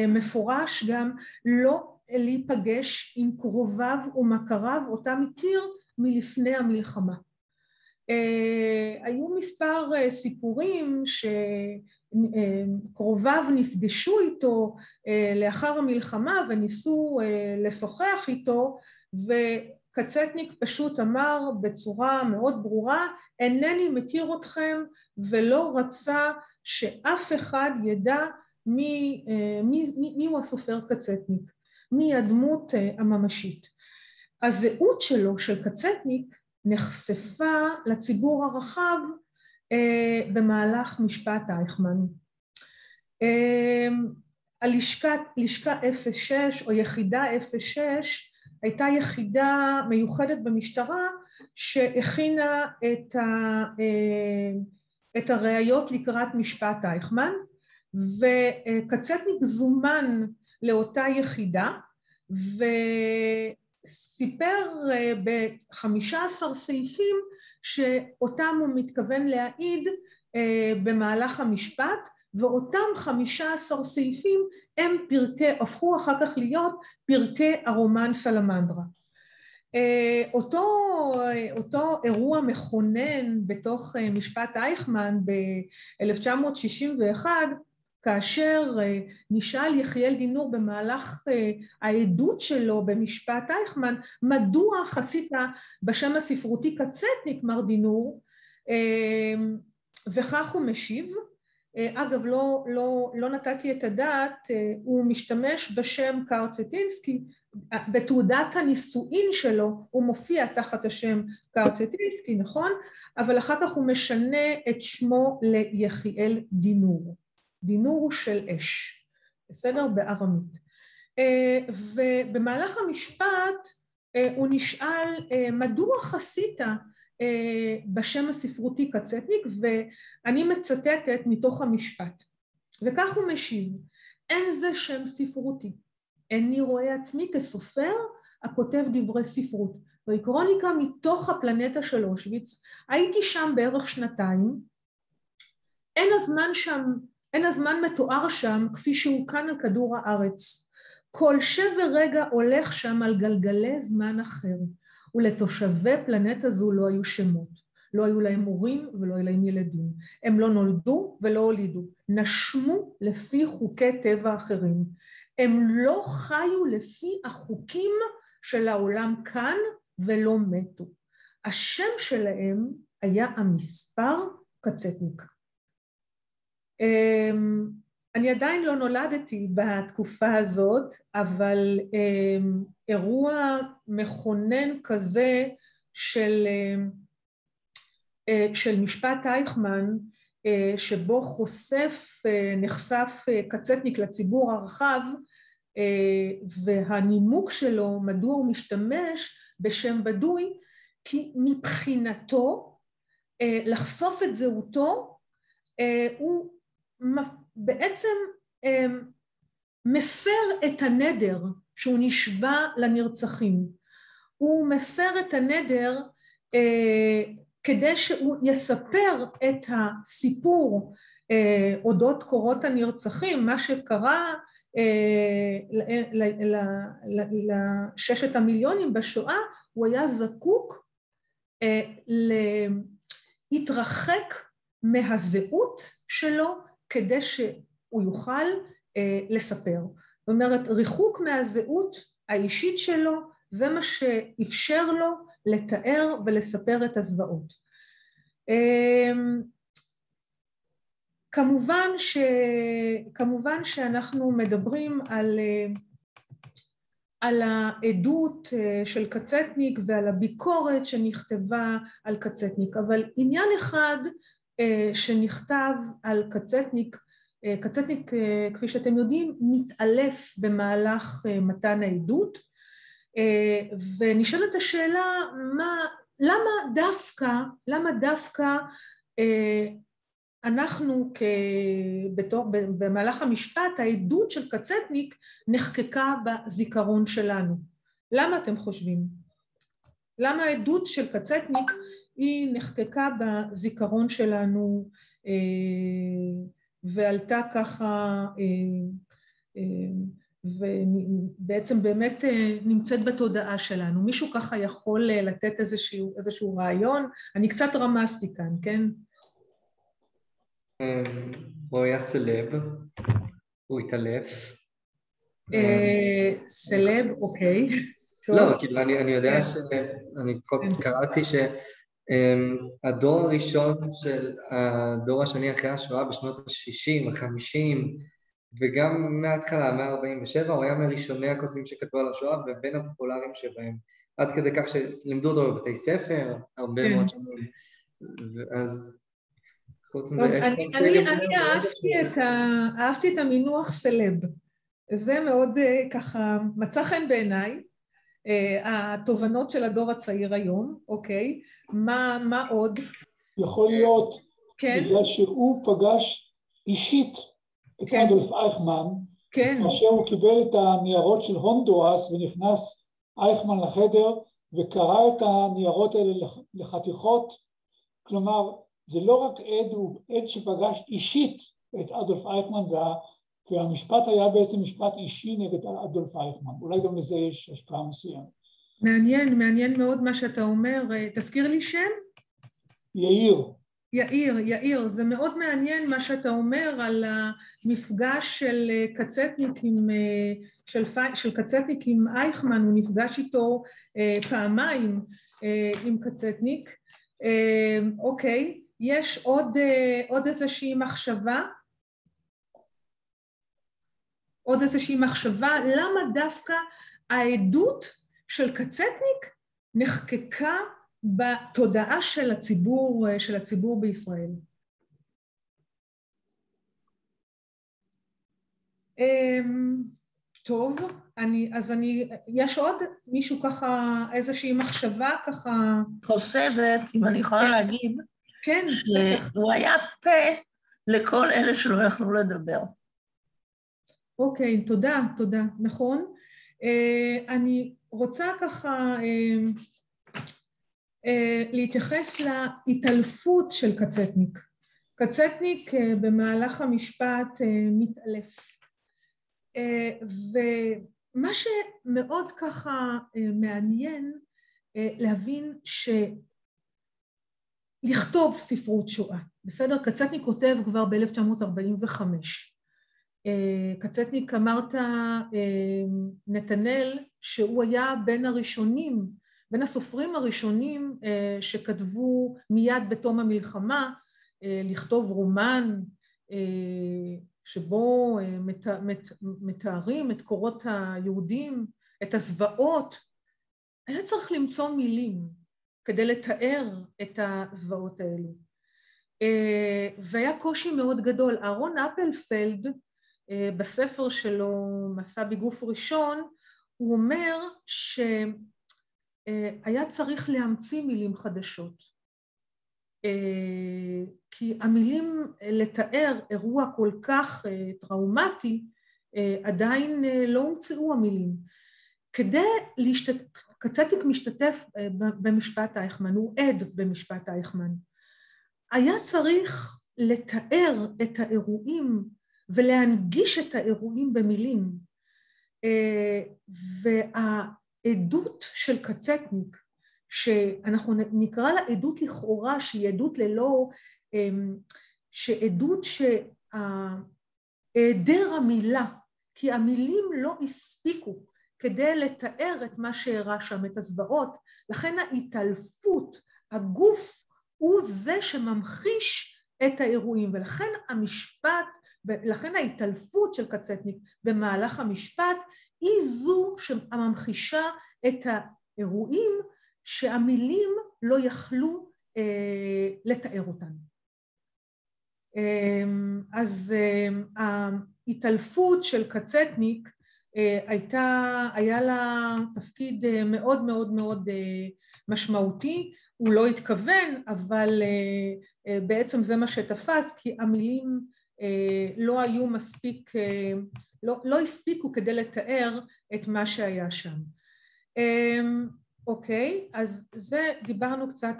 מפורש גם, לא להיפגש עם קרוביו ומכריו אותם הכיר מלפני המלחמה. היו מספר סיפורים שקרוביו נפגשו איתו לאחר המלחמה וניסו לשוחח איתו, וקצטניק פשוט אמר בצורה מאוד ברורה, אינני מכיר אתכם, ולא רצה שאף אחד ידע מי הוא הסופר קצטניק, מי הדמות הממשית. הזהות שלו של קצטניק נחשפה לציבור הרחב במהלך משפט אייכמן. הלשכה 06 או יחידה 06 הייתה יחידה מיוחדת במשטרה שהכינה את הראיות לקראת משפט אייכמן, וקצטניק זומן לאותה יחידה וסיפר ב-15 סעיפים שאותם הוא מתכוון להעיד במהלך המשפט, ואותם 15 סעיפים הם הפכו אחר כך להיות פרקי הרומן סלמנדרה. אותו אירוע מכונן בתוך משפט אייכמן ב-1961, כאשר נשאל יחיאל דינור במהלך העדות שלו במשפט אייכמן, מדוע חסית בשם הספרותי קצטניק מר דינור, וכך הוא משיב. אגב, לא נתתי את הדעת, הוא משתמש בשם קרצ'טינסקי, בתעודת הנישואין שלו הוא מופיע תחת השם קרצ'טינסקי, נכון? אבל אחר כך הוא משנה את שמו ליחיאל דינור. דינור של אש, בסדר? בארמית. ובמהלך המשפט הוא נשאל מדוע חסית בשם הספרותי קצטניק, ואני מצטטת מתוך המשפט. וכך הוא משיב, אין זה שם ספרותי, איני רואה עצמי כסופר הכותב דברי ספרות. זוהי קרוניקה מתוך הפלנטה של אושוויץ, הייתי שם בערך 2 שנים, אין הזמן מתואר שם כפי שהוא כאן על כדור הארץ. כל שבר רגע הולך שם על גלגלי זמן אחר, ולתושבי פלנטה זו לא היו שמות, לא היו להם הורים ולא היו להם ילדים. הם לא נולדו ולא הולידו, נשמו לפי חוקי טבע אחרים. הם לא חיו לפי החוקים של העולם כאן ולא מתו. השם שלהם היה המספר קצטניק. אני עדיין לא נולדתי בתקופה הזאת, אבל אירוע מכונן כזה של משפט אייכמן, שבו נחשף קצטניק לציבור הרחב, והנימוק שלו מדוע הוא משתמש בשם בדוי, כי מבחינתו לחשוף את זהותו הוא בעצם מפר את הנדר שהוא נשבע לנרצחים. הוא מפר את הנדר כדי שהוא יספר את הסיפור אודות קורות הנרצחים, מה שקרה ל6 המיליונים בשואה. הוא היה זקוק להתרחק מהזהות שלו כדי שהוא יוכל לספר. זאת אומרת, ריחוק מהזהות האישית שלו זה מה שאפשר לו לתאר ולספר את הזוועות. כמובן שאנחנו מדברים על העדות של קצטניק ועל הביקורת שנכתבה על קצטניק, אבל עניין אחד שנכתב על קצטניק, קצטניק כפי שאתם יודעים מתעלף במהלך מתן העדות, ונשאלת השאלה למה דווקא אנחנו במהלך המשפט העדות של קצטניק נחקקה בזיכרון שלנו. למה אתם חושבים? למה העדות של קצטניק היא נחקקה בזיכרון שלנו ועלתה ככה ובעצם באמת נמצאת בתודעה שלנו? מישהו ככה יכול לתת איזשהו רעיון? אני קצת רמזתי כאן, כן? הוא היה סלב, הוא התעלף. סלב, אוקיי. לא, כאילו אני יודע אני קראתי שהדור הראשון של הדור השני אחרי השואה בשנות ה-60, ה-50, וגם מההתחלה, מה-47, הוא היה מראשוני הכותבים שכתבו על השואה, ובין הפופולריים שבהם, עד כדי כך שלימדו אותו בבתי ספר, הרבה מאוד שנים, אז חוץ מזה, איך אתה עושה גם... אני אהבתי את המינוח סלב, זה מאוד ככה מצא חן בעיניי, התובנות של הדור הצעיר היום, אוקיי, מה עוד? יכול להיות, בגלל שהוא פגש אישית את אדולף אייכמן, כאשר הוא קיבל את הניירות של הונדורס ונכנס אייכמן לחדר וקרא את הניירות האלה לחתיכות, כלומר זה לא רק עד, הוא עד שפגש אישית את אדולף אייכמן, והמשפט היה בעצם משפט אישי נגד אדולף אייכמן, אולי גם לזה יש השפעה מסוימת. מעניין מאוד מה שאתה אומר, תזכיר לי שם? יאיר, זה מאוד מעניין מה שאתה אומר על המפגש של קצטניק עם אייכמן, הוא נפגש איתו פעמיים עם קצטניק. אוקיי, יש עוד איזושהי מחשבה? למה דווקא העדות של קצטניק נחקקה בתודעה של הציבור בישראל? טוב, יש עוד מישהו ככה, איזושהי מחשבה ככה? חושבת, אם אני יכולה להגיד, כן, שהוא היה פה לכל אלה שלא יכלו לדבר. אוקיי, תודה, נכון. אני רוצה ככה להתייחס להתעלפות של קצטניק. קצטניק במהלך המשפט מתעלף. ומה שמאוד ככה מעניין להבין לכתוב ספרות שואה. בסדר? קצטניק כותב כבר ב-1945. קצטניק אמרת, נתנאל, שהוא היה בין הסופרים הראשונים שכתבו מיד בתום המלחמה, לכתוב רומן שבו מתארים את קורות היהודים, את הזוועות. היה צריך למצוא מילים כדי לתאר את הזוועות האלו. והיה קושי מאוד גדול. אהרון אפלפלד, בספר שלו, מסע בגוף ראשון, הוא אומר שהיה צריך להמציא מילים חדשות. כי המילים לתאר אירוע כל כך טראומטי, עדיין לא הומצאו המילים. קצטניק משתתף במשפט אייכמן, הוא עד במשפט אייכמן. היה צריך לתאר את האירועים ולהנגיש את האירועים במילים. והעדות של קצטניק, שאנחנו נקרא לה עדות לכאורה, שהיא עדות שעדות שהיעדר המילה, כי המילים לא הספיקו כדי לתאר את מה שאירע שם, את הזוועות. לכן ההתעלפות, הגוף הוא זה שממחיש את האירועים, ולכן המשפט, לכן ההתעלפות של קצטניק במהלך המשפט היא זו שממחישה את האירועים שהמילים לא יכלו לתאר אותם. אז ההתעלפות של קצטניק היה לה תפקיד מאוד מאוד מאוד משמעותי, הוא לא התכוון, אבל בעצם זה מה שתפס, כי המילים לא היו מספיק, לא הספיקו כדי לתאר את מה שהיה שם. אוקיי, אז זה, דיברנו קצת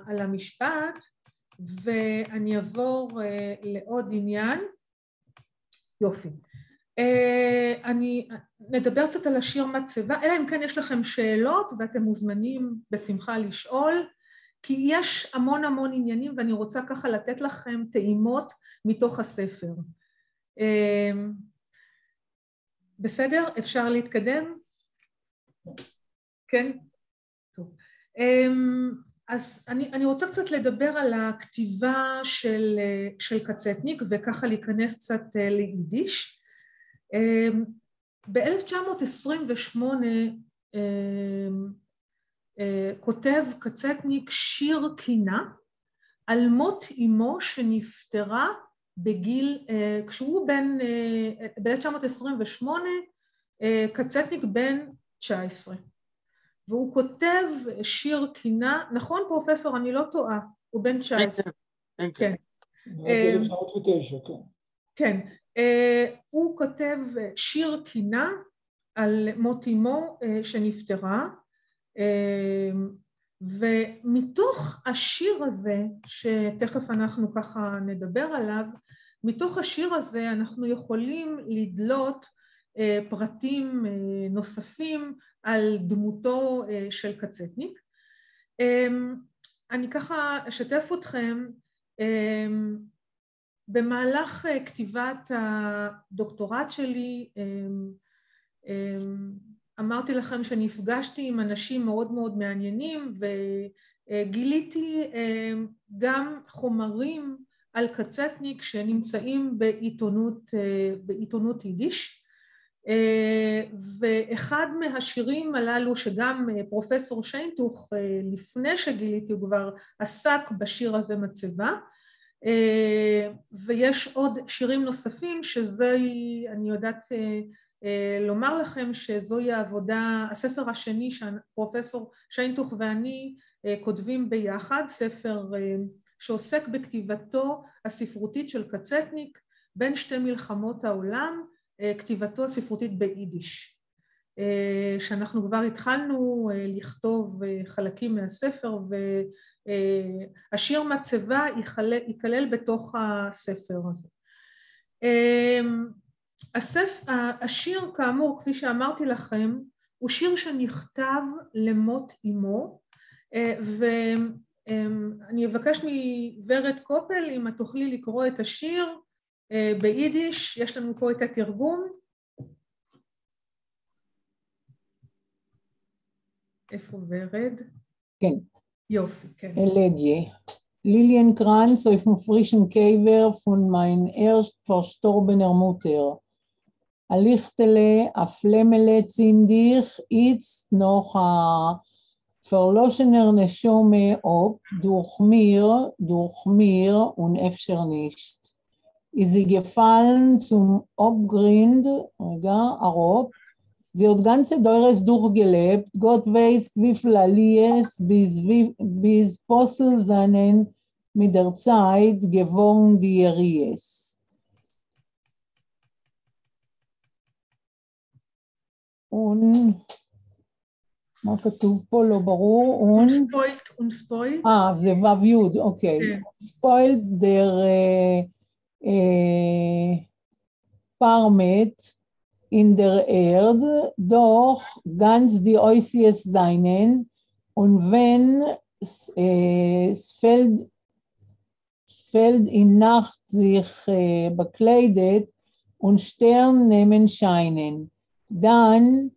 על המשפט, ואני אעבור לעוד עניין. יופי. נדבר קצת על השיר מצבה, אלא אם כן יש לכם שאלות ואתם מוזמנים בשמחה לשאול, כי יש המון המון עניינים ואני רוצה ככה לתת לכם טעימות מתוך הספר. בסדר? אפשר להתקדם? כן? טוב. אז אני רוצה קצת לדבר על הכתיבה של קצטניק וככה להיכנס קצת ליידיש. ב-1928 כותב קצטניק שיר קינה על מות אמו שנפטרה בגיל, כשהוא ב-1928 קצטניק בן 19. והוא כותב שיר קינה, נכון פרופסור, אני לא טועה, הוא בן 19. כן. ב-1909, כן. כן, הוא כותב שיר קינה על מות אמו שנפטרה, ומתוך השיר הזה, שתכף אנחנו ככה נדבר עליו, מתוך השיר הזה אנחנו יכולים לדלות פרטים נוספים על דמותו של קצטניק. אני ככה אשתף אתכם, במהלך כתיבת הדוקטורט שלי, אמרתי לכם שנפגשתי עם אנשים מאוד מאוד מעניינים, וגיליתי גם חומרים על קצטניק שנמצאים בעיתונות יידיש, ואחד מהשירים הללו שגם פרופסור שיינטוך לפני שגיליתי הוא כבר עסק בשיר הזה מצבה, ויש עוד שירים נוספים שזוהי, אני יודעת לומר לכם שזוהי העבודה, הספר השני שפרופסור שיינטוך ואני כותבים ביחד, ספר שעוסק בכתיבתו הספרותית של קצטניק בין שתי מלחמות העולם, כתיבתו הספרותית ביידיש, שאנחנו כבר התחלנו לכתוב חלקים מהספר, והשיר מצבה ייכלל בתוך הספר הזה. השיר כאמור, כפי שאמרתי לכם, הוא שיר שנכתב למות אמו, ואני אבקש מוורד קופל אם את תוכלי לקרוא את השיר ביידיש, יש לנו פה את התרגום. איפה ורד? כן. יופי, כן. אלגיה. Lilienkranz auf dem frischen Käfer von mein erst verstorbener Mutter. Alichtele, a Flemele zindig, jetzt noch a verloschener Neshome ob, durch mir und öfter nicht. Ist sie gefallen zum Obgrind, Arob, sie hat ganze Deures durchgelebt, Gott weiß, wie viel Alies bis Possel seinen mit der Zeit gewohnt die Ries. Und, מה כתוב פה? לא ברור. unspoilt. זה וו יוד, אוקיי. Spoiled der Parmet in der Erde, doch ganz die Oisies seinen, und wenn es fällt in Nacht sich bekleidet und Stern nehmen scheinen, dann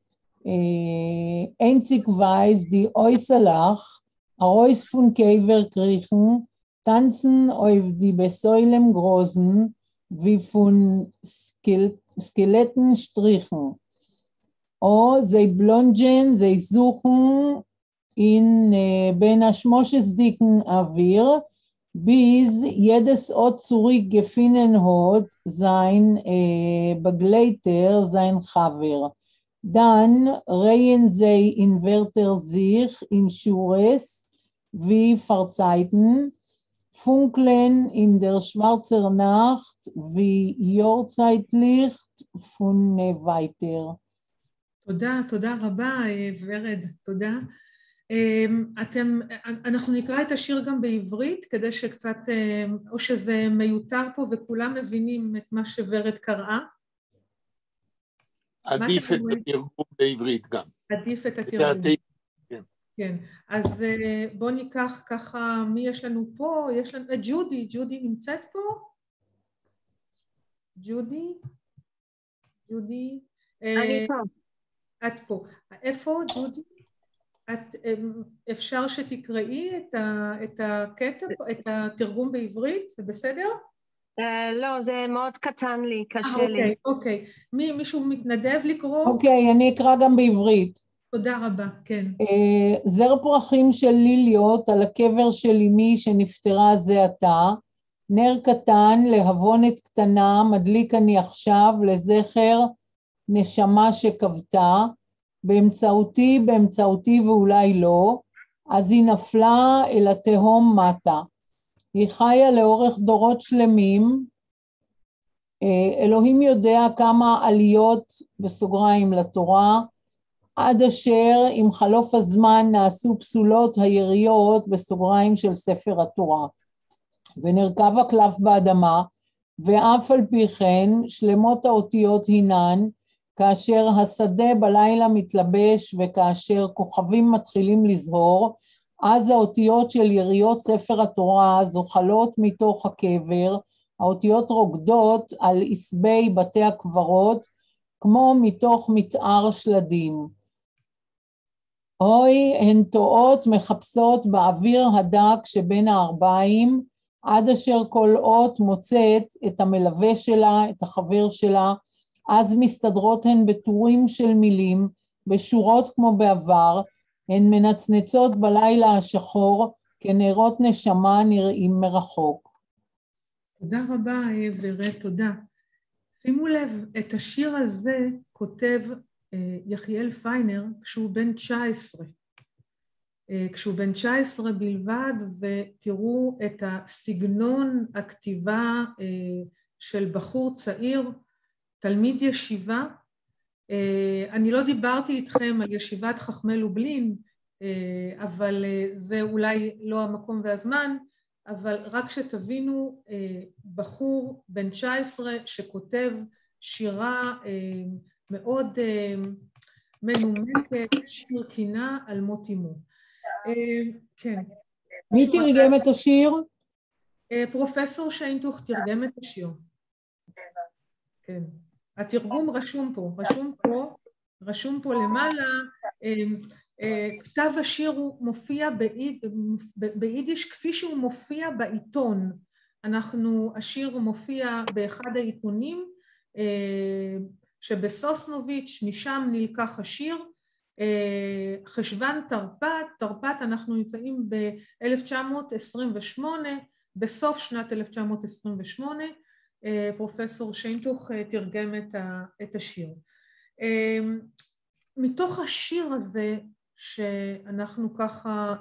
einzig weiß die Äußerlach, Arois von Käfer kriechen, tanzen auf die Besäulem großen, wie von Skeletten strichen. או זה בלונג'ן, זה suchen in בין השמושס דיקן אוויר, bis jedes Ort zurückgefunden hat, sein Begleiter, sein Chaver. Dann rehen sie in Wörter sich in Schures wie Verzeiten, funkeln in der schwarzen Nacht wie Jahrzeitlicht von weiter. תודה רבה, ורד, תודה. אנחנו נקרא את השיר גם בעברית, כדי שקצת, או שזה מיותר פה וכולם מבינים את מה שורד קראה. עדיף את התרגום בעברית גם. עדיף את התרגום. כן, אז בואו ניקח ככה, מי יש לנו פה? יש לנו, ג'ודי נמצאת פה? ג'ודי? אני פה. את פה. איפה, ג'ודי? אפשר שתקראי את הקטע, את התרגום בעברית? זה בסדר? לא, זה מאוד קטן לי, קשה לי. אוקיי. מישהו מתנדב לקרוא? אוקיי, אני אקרא גם בעברית. תודה רבה, כן. זר פרחים של ליליות על הקבר של אמי שנפטרה זה עתה, נר קטן להבונת קטנה, מדליק אני עכשיו לזכר נשמה שקבתה, באמצעותי ואולי לא, אז היא נפלה אל התהום מטה. היא חיה לאורך דורות שלמים, אלוהים יודע כמה עליות בסוגריים לתורה, עד אשר עם חלוף הזמן נעשו פסולות היריות בסוגריים של ספר התורה. ונרכב הקלף באדמה, ואף על פי כן שלמות האותיות הינן, כאשר השדה בלילה מתלבש וכאשר כוכבים מתחילים לזהור, אז האותיות של יריות ספר התורה זוחלות מתוך הקבר, האותיות רוקדות על עשבי בתי הקברות, כמו מתוך מתאר שלדים. אוי, הן טועות מחפשות באוויר הדק שבין הארבעים, עד אשר כל אות מוצאת את המלווה שלה, את החבר שלה, אז מסתדרות הן בטורים של מילים, בשורות כמו בעבר, הן מנצנצות בלילה השחור, כנרות נשמה נראים מרחוק. תודה רבה, ורד, תודה. שימו לב, את השיר הזה כותב יחיאל פיינר כשהוא בן 19. כשהוא בן 19 בלבד, ותראו את הסגנון הכתיבה של בחור צעיר, תלמיד ישיבה. אני לא דיברתי איתכם על ישיבת חכמי לובלין, אבל זה אולי לא המקום והזמן, אבל רק שתבינו, בחור בן 19 שכותב שירה מאוד מנומקת, שיר קינה על מות אמו. כן. מי תרגם את השיר? פרופסור שיינטוך תרגם את השיר. כן. התרגום רשום פה למעלה, כתב השיר הוא מופיע ביידיש כפי שהוא מופיע בעיתון. השיר מופיע באחד העיתונים, שבסוסנוביץ', משם נלקח השיר, חשוון תרפ"ט, אנחנו נמצאים ב-1928, בסוף שנת 1928, פרופסור שיינטוך תרגם את השיר. מתוך השיר הזה, שאנחנו ככה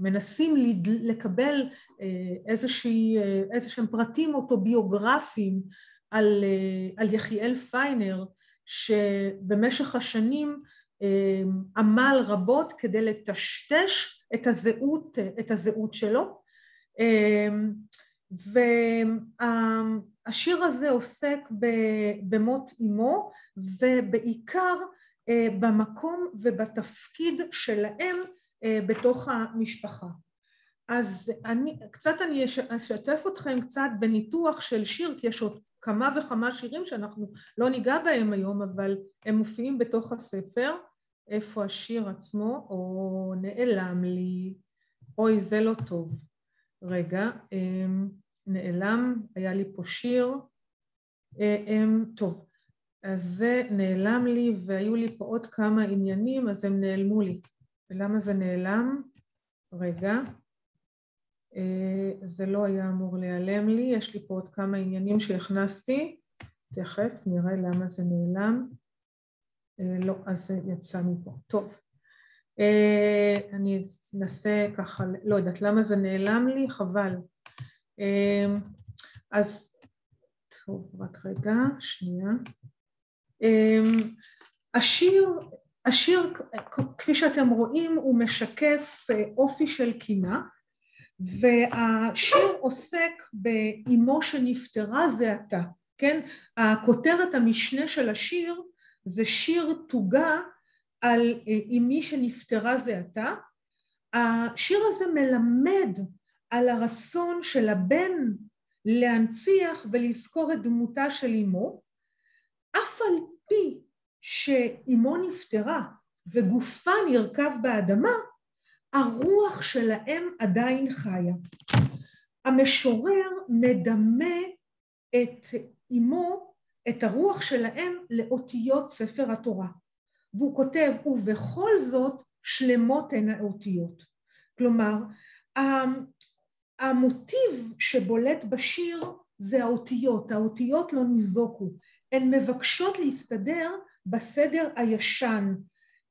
מנסים לקבל איזשהם פרטים אוטוביוגרפיים על יחיאל פיינר, שבמשך השנים עמל רבות כדי לטשטש את הזהות שלו, והשיר הזה עוסק במות אמו, ובעיקר במקום ובתפקיד שלהם בתוך המשפחה. אז אני אשתף אתכם קצת בניתוח של שיר, כי יש עוד כמה וכמה שירים שאנחנו לא ניגע בהם היום, אבל הם מופיעים בתוך הספר. איפה השיר עצמו? או נעלם לי, אוי זה לא טוב. רגע, נעלם, היה לי פה שיר. טוב, אז זה נעלם לי, והיו לי פה עוד כמה עניינים, אז הם נעלמו לי. ולמה זה נעלם? רגע, זה לא היה אמור להיעלם לי, יש לי פה עוד כמה עניינים שהכנסתי, תכף נראה למה זה נעלם. לא, אז זה יצא מפה. טוב, אני אנסה ככה, לא יודעת למה זה נעלם לי, חבל. אז, טוב, רק רגע, שנייה. השיר, כפי שאתם רואים, הוא משקף אופי של קינה, והשיר עוסק באמו שנפטרה זה עתה, כן? הכותרת המשנה של השיר זה שיר תוגה על אמי שנפטרה זה עתה. השיר הזה מלמד על הרצון של הבן להנציח ולזכור את דמותה של אמו, אף על פי שאמו נפטרה וגופה נרכב באדמה, הרוח שלהם עדיין חיה. המשורר מדמה את אמו, את הרוח שלהם לאותיות ספר התורה. והוא כותב, ובכל זאת שלמות הן האותיות. כלומר, המוטיב שבולט בשיר זה האותיות. האותיות לא ניזוקו. הן מבקשות להסתדר בסדר הישן.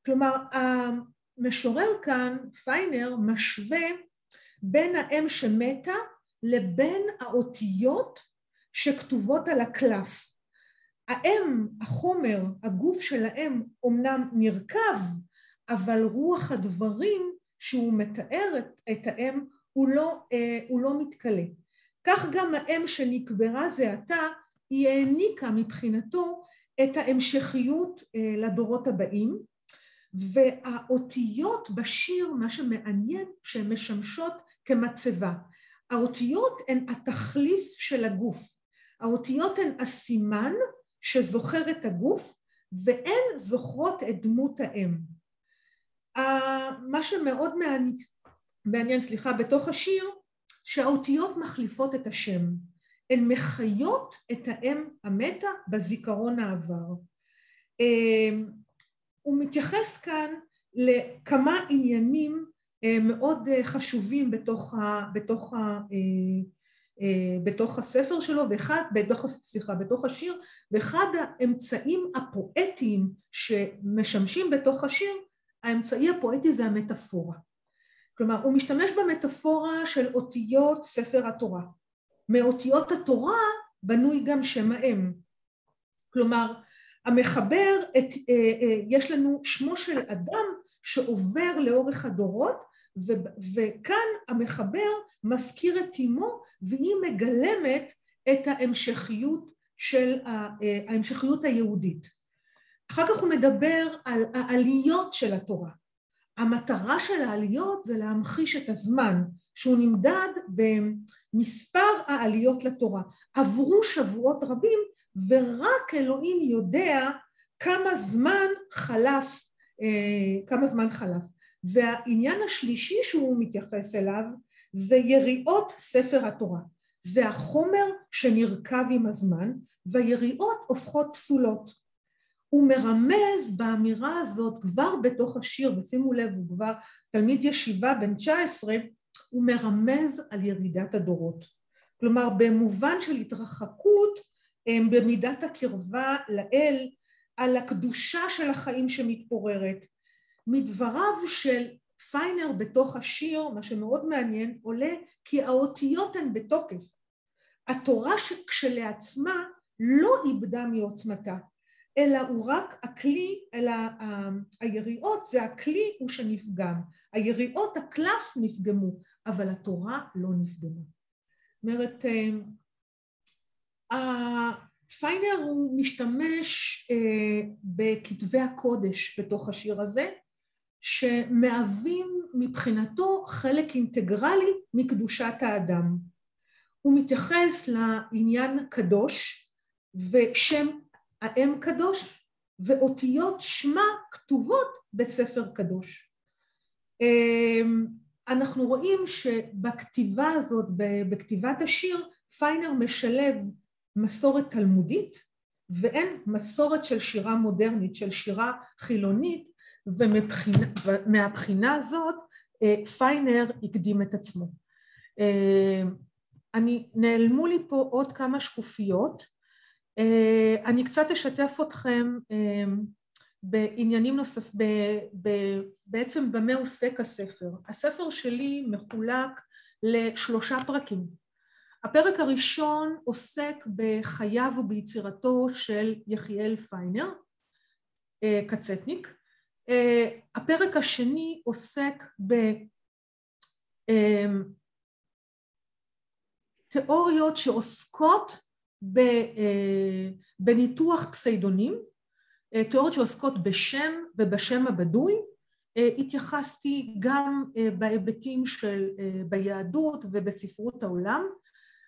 כלומר, המשורר כאן, פיינר, משווה בין האם שמתה לבין האותיות שכתובות על הקלף. האם, החומר, הגוף של האם אומנם נרכב, אבל רוח הדברים שהוא מתאר את האם הוא לא מתקלה. כך גם האם שנקברה זה עתה, היא העניקה מבחינתו את ההמשכיות לדורות הבאים, והאותיות בשיר, מה שמעניין, שהן משמשות כמצבה. האותיות הן התחליף של הגוף. האותיות הן הסימן שזוכר את הגוף, והן זוכרות את דמות האם. מה שמאוד מעניין, בתוך השיר, שהאותיות מחליפות את השם. הן מחיות את האם המתה בזיכרון העבר. הוא מתייחס כאן לכמה עניינים מאוד חשובים בתוך הספר שלו, בתוך השיר, ואחד האמצעים הפואטיים שמשמשים בתוך השיר, האמצעי הפואטי זה המטאפורה. כלומר, הוא משתמש במטאפורה של אותיות ספר התורה. מאותיות התורה בנוי גם שם האם. כלומר, המחבר, יש לנו שמו של אדם שעובר לאורך הדורות, וכאן המחבר מזכיר את אמו, והיא מגלמת את ההמשכיות היהודית. אחר כך הוא מדבר על העליות של התורה. המטרה של העליות זה להמחיש את הזמן, שהוא נמדד במספר העליות לתורה. עברו שבועות רבים, ורק אלוהים יודע כמה זמן חלף. והעניין השלישי שהוא מתייחס אליו, זה יריעות ספר התורה. זה החומר שנרכב עם הזמן, והיריעות הופכות פסולות. הוא מרמז באמירה הזאת כבר בתוך השיר, ושימו לב, הוא כבר תלמיד ישיבה בן 19, הוא מרמז על ירידת הדורות. כלומר, במובן של התרחקות, במידת הקרבה לאל, על הקדושה של החיים שמתפוררת. מדבריו של פיינר בתוך השיר, מה שמאוד מעניין, עולה כי האותיות הן בתוקף. התורה כשלעצמה לא איבדה מעוצמתה, אלא הוא רק הכלי, אלא היריעות זה הכלי הוא שנפגם. היריעות הקלף נפגמו, אבל התורה לא נפגמה. זאת אומרת, פיינר הוא משתמש בכתבי הקודש בתוך השיר הזה, שמהווים מבחינתו חלק אינטגרלי מקדושת האדם. הוא מתייחס לעניין קדוש, ושם האם קדוש, ואותיות שמה כתובות בספר קדוש. אנחנו רואים שבכתיבה הזאת, בכתיבת השיר, פיינר משלב מסורת תלמודית, ואין מסורת של שירה מודרנית, של שירה חילונית, ומהבחינה הזאת פיינר הקדים את עצמו. נעלמו לי פה עוד כמה שקופיות, אני קצת אשתף אתכם בעניינים נוסף, בעצם במה עוסק הספר. הספר שלי מחולק ל3 פרקים. הפרק הראשון עוסק בחייו וביצירתו של יחיאל פיינר, קצטניק. הפרק השני עוסק בתיאוריות שעוסקות בניתוח פסיידונים, תיאוריות שעוסקות בשם ובשם הבדוי. התייחסתי גם בהיבטים של ביהדות ובספרות העולם,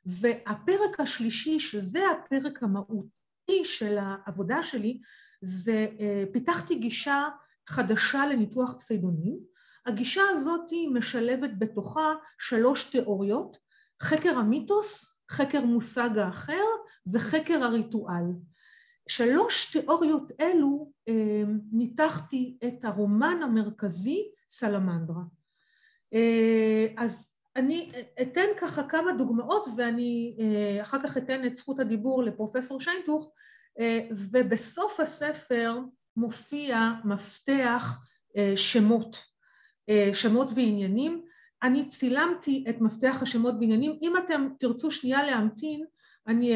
והפרק השלישי, שזה הפרק המהותי של העבודה שלי, זה פיתחתי גישה חדשה לניתוח פסיידונים. הגישה הזאת משלבת בתוכה 3 תיאוריות, חקר המיתוס, חקר מושג האחר וחקר הריטואל. 3 תיאוריות אלו ניתחתי את הרומן המרכזי סלמנדרה. אז אני אתן ככה כמה דוגמאות, ואני אחר כך אתן את זכות הדיבור לפרופסור שיינטוך, ובסוף הספר מופיע מפתח שמות ועניינים. אני צילמתי את מפתח השמות ועניינים. אם אתם תרצו שנייה להמתין, אני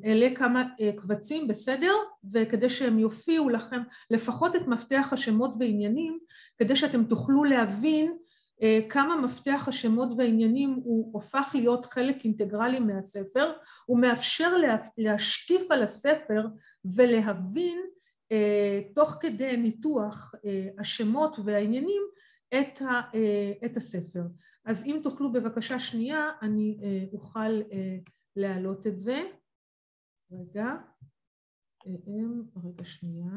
אעלה כמה קבצים, בסדר? וכדי שהם יופיעו לכם לפחות את מפתח השמות ועניינים, כדי שאתם תוכלו להבין כמה מפתח השמות והעניינים הוא הופך להיות חלק אינטגרלי מהספר, הוא מאפשר להשקיף על הספר ולהבין תוך כדי ניתוח השמות והעניינים את הספר. אז אם תוכלו בבקשה שנייה, אני אוכל להעלות את זה. רגע שנייה.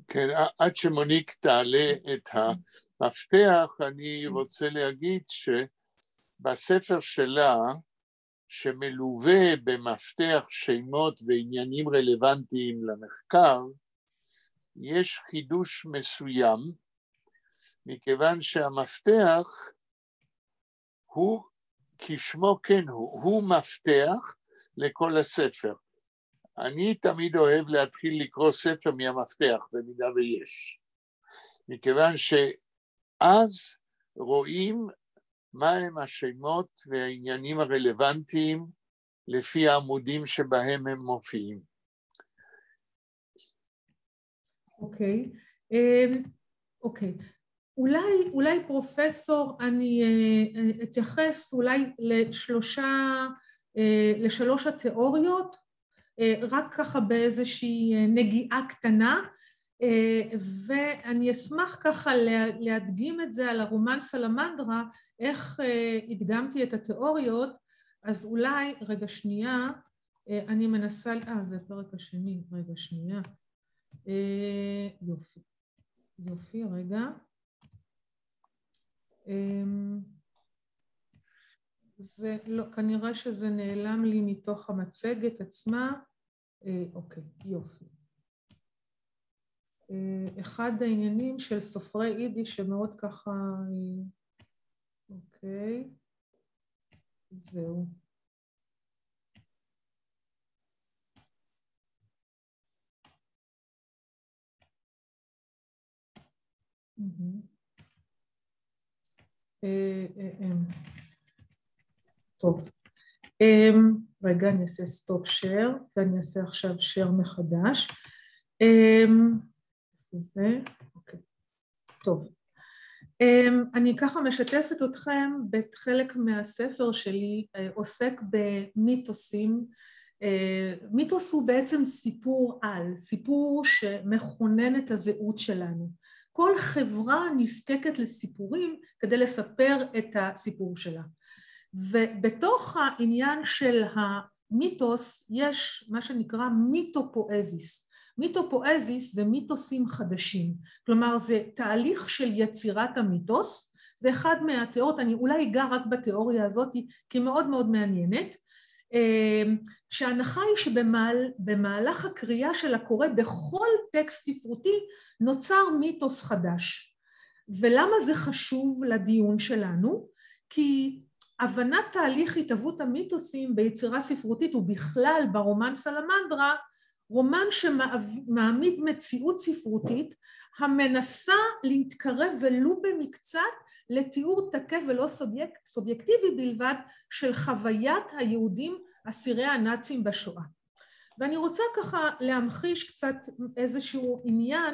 כן, עד שמוניק תעלה את המפתח, אני רוצה להגיד שבספר שלה, שמלווה במפתח שמות ועניינים רלוונטיים למחקר, יש חידוש מסוים, מכיוון שהמפתח הוא, כשמו כן הוא מפתח לכל הספר. אני תמיד אוהב להתחיל לקרוא ספר מהמפתח, במידה ויש. מכיוון שאז רואים מהם השמות והעניינים הרלוונטיים לפי העמודים שבהם הם מופיעים. אוקיי. אולי פרופסור, אני אתייחס אולי לשלוש התיאוריות, רק ככה באיזושהי נגיעה קטנה, ואני אשמח ככה להדגים את זה על הרומן סלמנדרה, איך הדגמתי את התיאוריות. אז אולי, רגע שנייה, אני מנסה, זה הפרק השני, רגע שנייה, יופי, רגע. זה לא, כנראה שזה נעלם לי מתוך המצגת עצמה. אוקיי, יופי. אחד העניינים של סופרי יידיש שמאוד ככה, אוקיי, זהו. טוב, רגע, אני אעשה סטופ שייר, ואני אעשה עכשיו שייר מחדש. זה, אוקיי, טוב. אני ככה משתפת אתכם בחלק מהספר שלי, עוסק במיתוסים. מיתוס הוא בעצם סיפור על, סיפור שמכונן את הזהות שלנו. כל חברה נזקקת לסיפורים כדי לספר את הסיפור שלה. ובתוך העניין של המיתוס יש מה שנקרא מיתופואזיס. מיתופואזיס זה מיתוסים חדשים, כלומר זה תהליך של יצירת המיתוס, זה אחד מהתיאוריות, אני אולי אגע רק בתיאוריה הזאת כי היא מאוד מאוד מעניינת, שההנחה היא שבמהלך הקריאה של הקורא בכל טקסט ספרותי נוצר מיתוס חדש. ולמה זה חשוב לדיון שלנו? כי הבנת תהליך התהוות המיתוסים ביצירה ספרותית ובכלל ברומן סלמנדרה, רומן שמעמיד מציאות ספרותית המנסה להתקרב ולו במקצת לתיאור תקף ולא סובייקטיבי בלבד של חוויית היהודים אסירי הנאצים בשואה. ואני רוצה ככה להמחיש קצת איזשהו עניין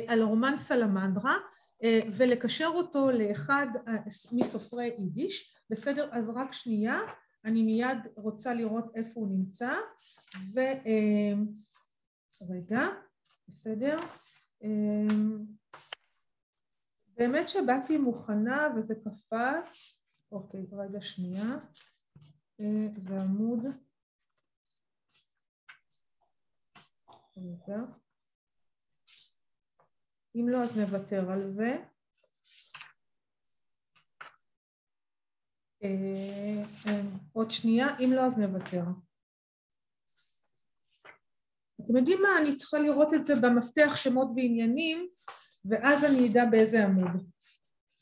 על רומן סלמנדרה ולקשר אותו לאחד מסופרי יידיש. בסדר, אז רק שנייה, אני מיד רוצה לראות איפה הוא נמצא, רגע, בסדר, באמת שבאתי מוכנה וזה קפץ, אוקיי, רגע שנייה, זה עמוד, רגע, אם לא אז נוותר על זה, עוד שנייה, אם לא אז נוותר. אתם יודעים מה? אני צריכה לראות את זה במפתח שמות ועניינים, ואז אני אדע באיזה עמוד.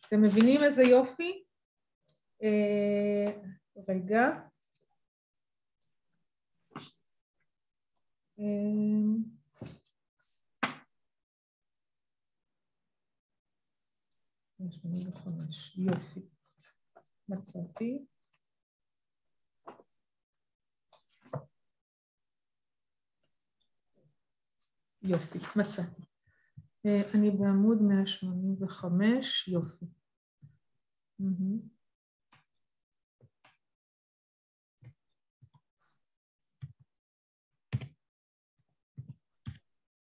אתם מבינים איזה יופי? רגע. יופי. מצאתי. יופי, מצאתי. אני בעמוד 185, יופי.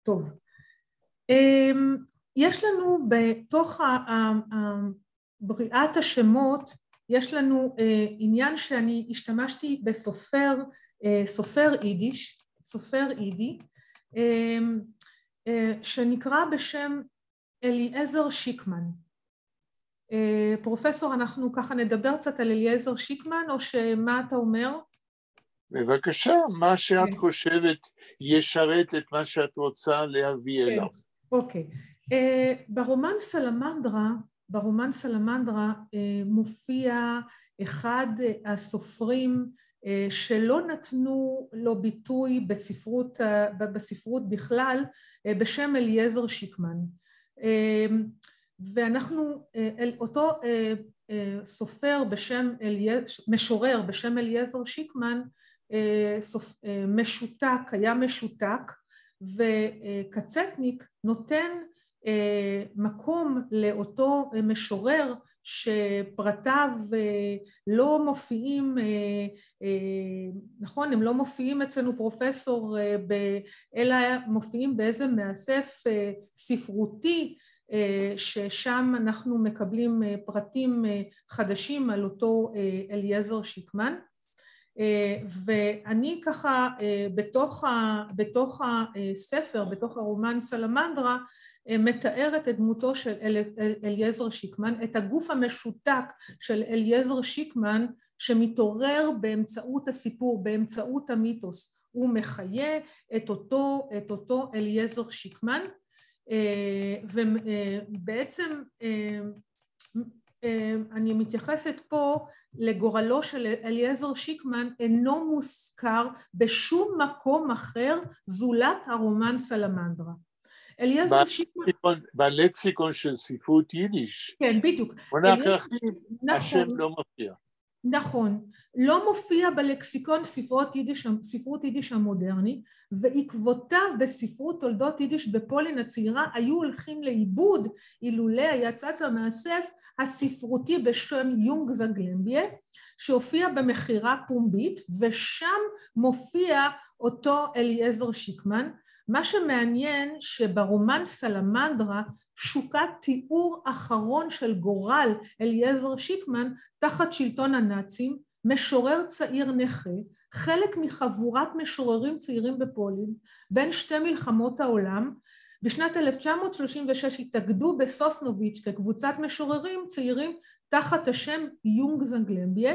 טוב. יש לנו בתוך בריאת השמות, יש לנו עניין שאני השתמשתי סופר יידיש, סופר יידי, שנקרא בשם אליעזר שיקמן. פרופסור, אנחנו ככה נדבר קצת על אליעזר שיקמן, או שמה אתה אומר? בבקשה, מה שאת חושבת ישרת את מה שאת רוצה להביא אליו. אוקיי. ברומן סלמנדרה מופיע אחד הסופרים שלא נתנו לו ביטוי בספרות בכלל, בשם אליעזר שיקמן. ואנחנו, אותו סופר משורר בשם אליעזר שיקמן, משותק, היה משותק, וקצטניק נותן מקום לאותו משורר שפרטיו לא מופיעים, נכון, הם לא מופיעים אצלנו פרופסור, אלא מופיעים באיזה מאסף ספרותי, ששם אנחנו מקבלים פרטים חדשים על אותו אליעזר שיקמן. ואני ככה בתוך הספר, בתוך הרומן סלמנדרה, מתארת את דמותו של אליעזר שיקמן, את הגוף המשותק של אליעזר שיקמן, שמתעורר באמצעות הסיפור, באמצעות המיתוס. הוא מחיה את אותו אליעזר שיקמן, ובעצם אני מתייחסת פה לגורלו של אליעזר שיקמן, אינו מוזכר בשום מקום אחר זולת הרומן סלמנדרה. אליעזר שיקמן... בלקסיקון של ספרות יידיש. כן, בדיוק. השם לא מופיע. נכון, לא מופיע בלקסיקון ספרות יידיש המודרני, ועקבותיו בספרות תולדות יידיש בפולין הצעירה היו הולכים לאיבוד אילולא היה צץ המאסף הספרותי בשם יונג זגלמביה, שהופיע במכירה פומבית, ושם מופיע אותו אליעזר שיקמן, מה שמעניין שברומן סלמנדרה שוקע תיאור אחרון של גורל אליעזר שיקמן תחת שלטון הנאצים, משורר צעיר נכה, חלק מחבורת משוררים צעירים בפולין, בין שתי מלחמות העולם. בשנת 1936 התאגדו בסוסנוביץ' כקבוצת משוררים צעירים תחת השם יונג זנגלמביה,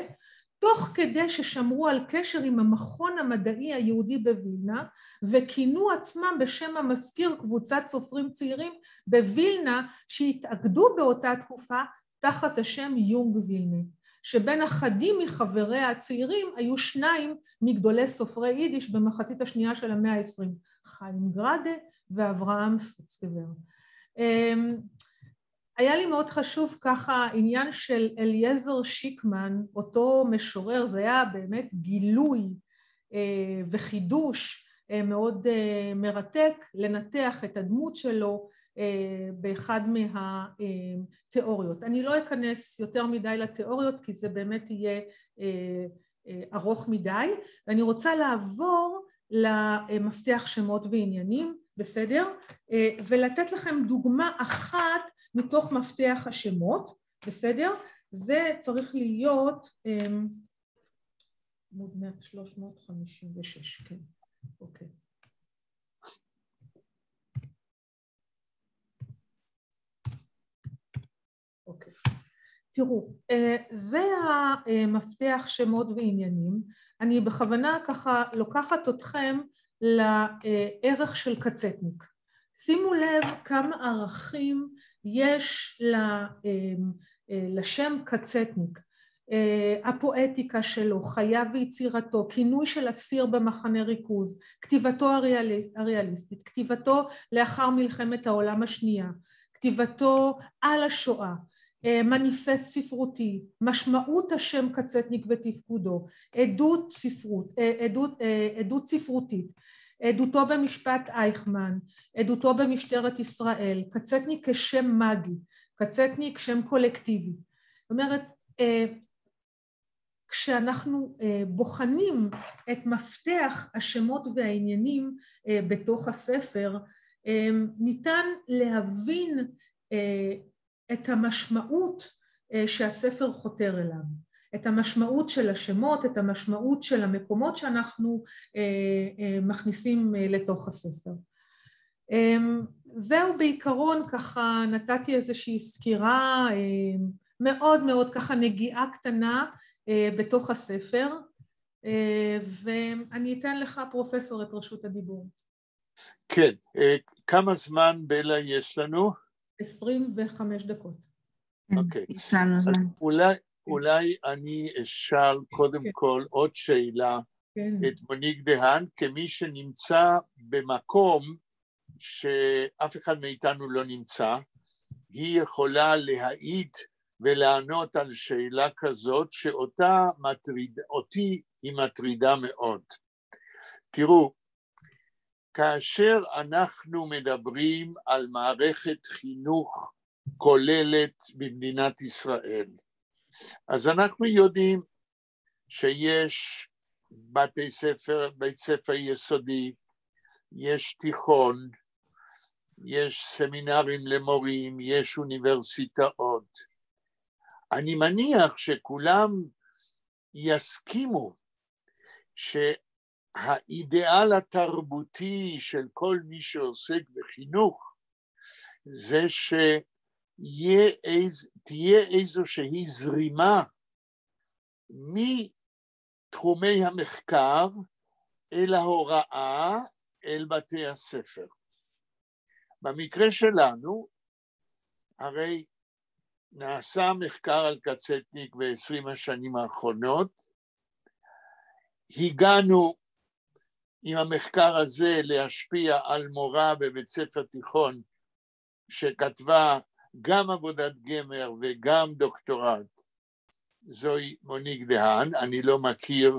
תוך כדי ששמרו על קשר עם המכון המדעי היהודי בווילנה, וכינו עצמם בשם המזכיר קבוצת סופרים צעירים בווילנה, שהתאגדו באותה תקופה תחת השם יונג וילנה, שבין אחדים מחבריה הצעירים היו שניים מגדולי סופרי יידיש במחצית השנייה של המאה ה-20, חיים גרדה ואברהם סוצקבר. היה לי מאוד חשוב ככה עניין של אליעזר שיקמן, אותו משורר, זה היה באמת גילוי וחידוש מאוד מרתק לנתח את הדמות שלו באחד מהתיאוריות. אני לא אכנס יותר מדי לתיאוריות כי זה באמת יהיה ארוך מדי, ואני רוצה לעבור למפתח שמות ועניינים, בסדר? ולתת לכם דוגמה אחת מתוך מפתח השמות, בסדר? זה צריך להיות עמוד 356, כן, אוקיי. אוקיי. תראו, זה המפתח שמות ועניינים. אני בכוונה ככה לוקחת אתכם לערך של קצטניק. שימו לב כמה ערכים יש לשם קצטניק. הפואטיקה שלו, חייו ויצירתו, כינוי של אסיר במחנה ריכוז, כתיבתו הריאליסטית, כתיבתו לאחר מלחמת העולם השנייה, כתיבתו על השואה, מניפסט ספרותי, משמעות השם קצטניק ותפקודו, עדות ספרותית, עדותו במשפט אייכמן, עדותו במשטרת ישראל, קצטניק כשם מגי, קצטניק שם קולקטיבי. זאת אומרת, כשאנחנו בוחנים את מפתח השמות והעניינים בתוך הספר, ניתן להבין את המשמעות שהספר חותר אליו, את המשמעות של השמות, את המשמעות של המקומות שאנחנו מכניסים לתוך הספר. זהו בעיקרון, ככה נתתי איזושהי סקירה מאוד מאוד ככה נגיעה קטנה בתוך הספר, ואני אתן לך פרופסור את רשות הדיבור. כן, כמה זמן בלה יש לנו? 25 דקות. אוקיי, אולי אני אשאל קודם כל עוד שאלה את מוניק דהאן, כמי שנמצא במקום שאף אחד מאיתנו לא נמצא, היא יכולה להעיד ולענות על שאלה כזאת שאותי היא מטרידה מאוד. תראו, כאשר אנחנו מדברים על מערכת חינוך כוללת במדינת ישראל, אז אנחנו יודעים שיש בית ספר יסודי, יש תיכון, יש סמינרים למורים, יש אוניברסיטאות. אני מניח שכולם יסכימו שהאידיאל התרבותי של כל מי שעוסק בחינוך זה שתהיה איזושהי זרימה מתחומי המחקר אל ההוראה, אל בתי הספר. במקרה שלנו, הרי נעשה מחקר על קצטניק ב-20 השנים האחרונות, הגענו עם המחקר הזה להשפיע על מורה בבית ספר תיכון, שכתבה גם עבודת גמר וגם דוקטורט, זוהי מוניק דהאן. אני לא מכיר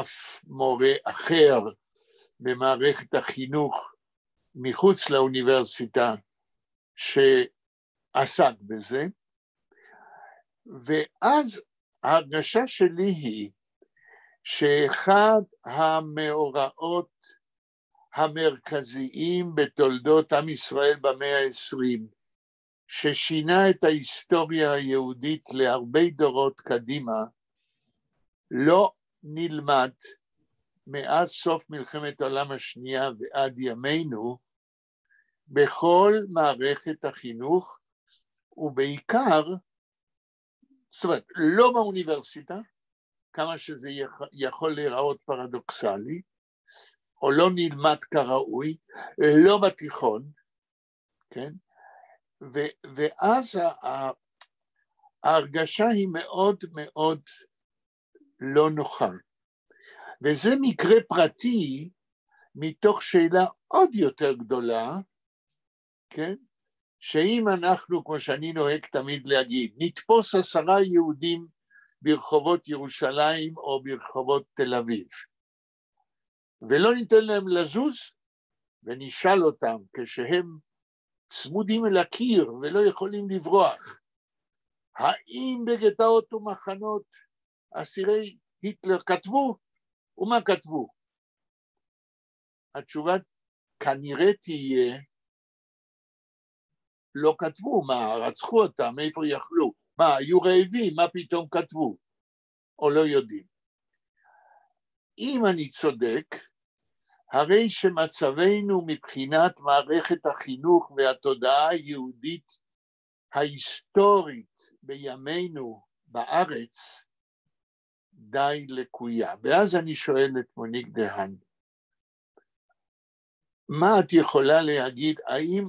אף מורה אחר במערכת החינוך מחוץ לאוניברסיטה שעסק בזה, ואז ההרגשה שלי היא שאחד המאורעות המרכזיים בתולדות עם ישראל במאה ה-20, ששינה את ההיסטוריה היהודית להרבה דורות קדימה, לא נלמד מאז סוף מלחמת העולם השנייה ועד ימינו, בכל מערכת החינוך, ובעיקר, זאת אומרת, לא באוניברסיטה, כמה שזה יכול להיראות פרדוקסלי, או לא נלמד כראוי, לא בתיכון, כן? ואז ההרגשה היא מאוד מאוד לא נוחה. וזה מקרה פרטי מתוך שאלה עוד יותר גדולה, כן? שאם אנחנו, כמו שאני נוהג תמיד להגיד, נתפוס 10 יהודים ברחובות ירושלים או ברחובות תל אביב, ולא ניתן להם לזוז, ונשאל אותם כשהם צמודים אל הקיר ולא יכולים לברוח, האם בגטאות ומחנות אסירי היטלר כתבו? ומה כתבו? התשובה כנראה תהיה, לא כתבו, מה, רצחו אותם, מאיפה יכלו? מה, היו רעבים, מה פתאום כתבו? או לא יודעים. אם אני צודק, הרי שמצבנו מבחינת מערכת החינוך והתודעה היהודית ההיסטורית בימינו בארץ די לקויה. ואז אני שואל את מוניק דהן, מה את יכולה להגיד, האם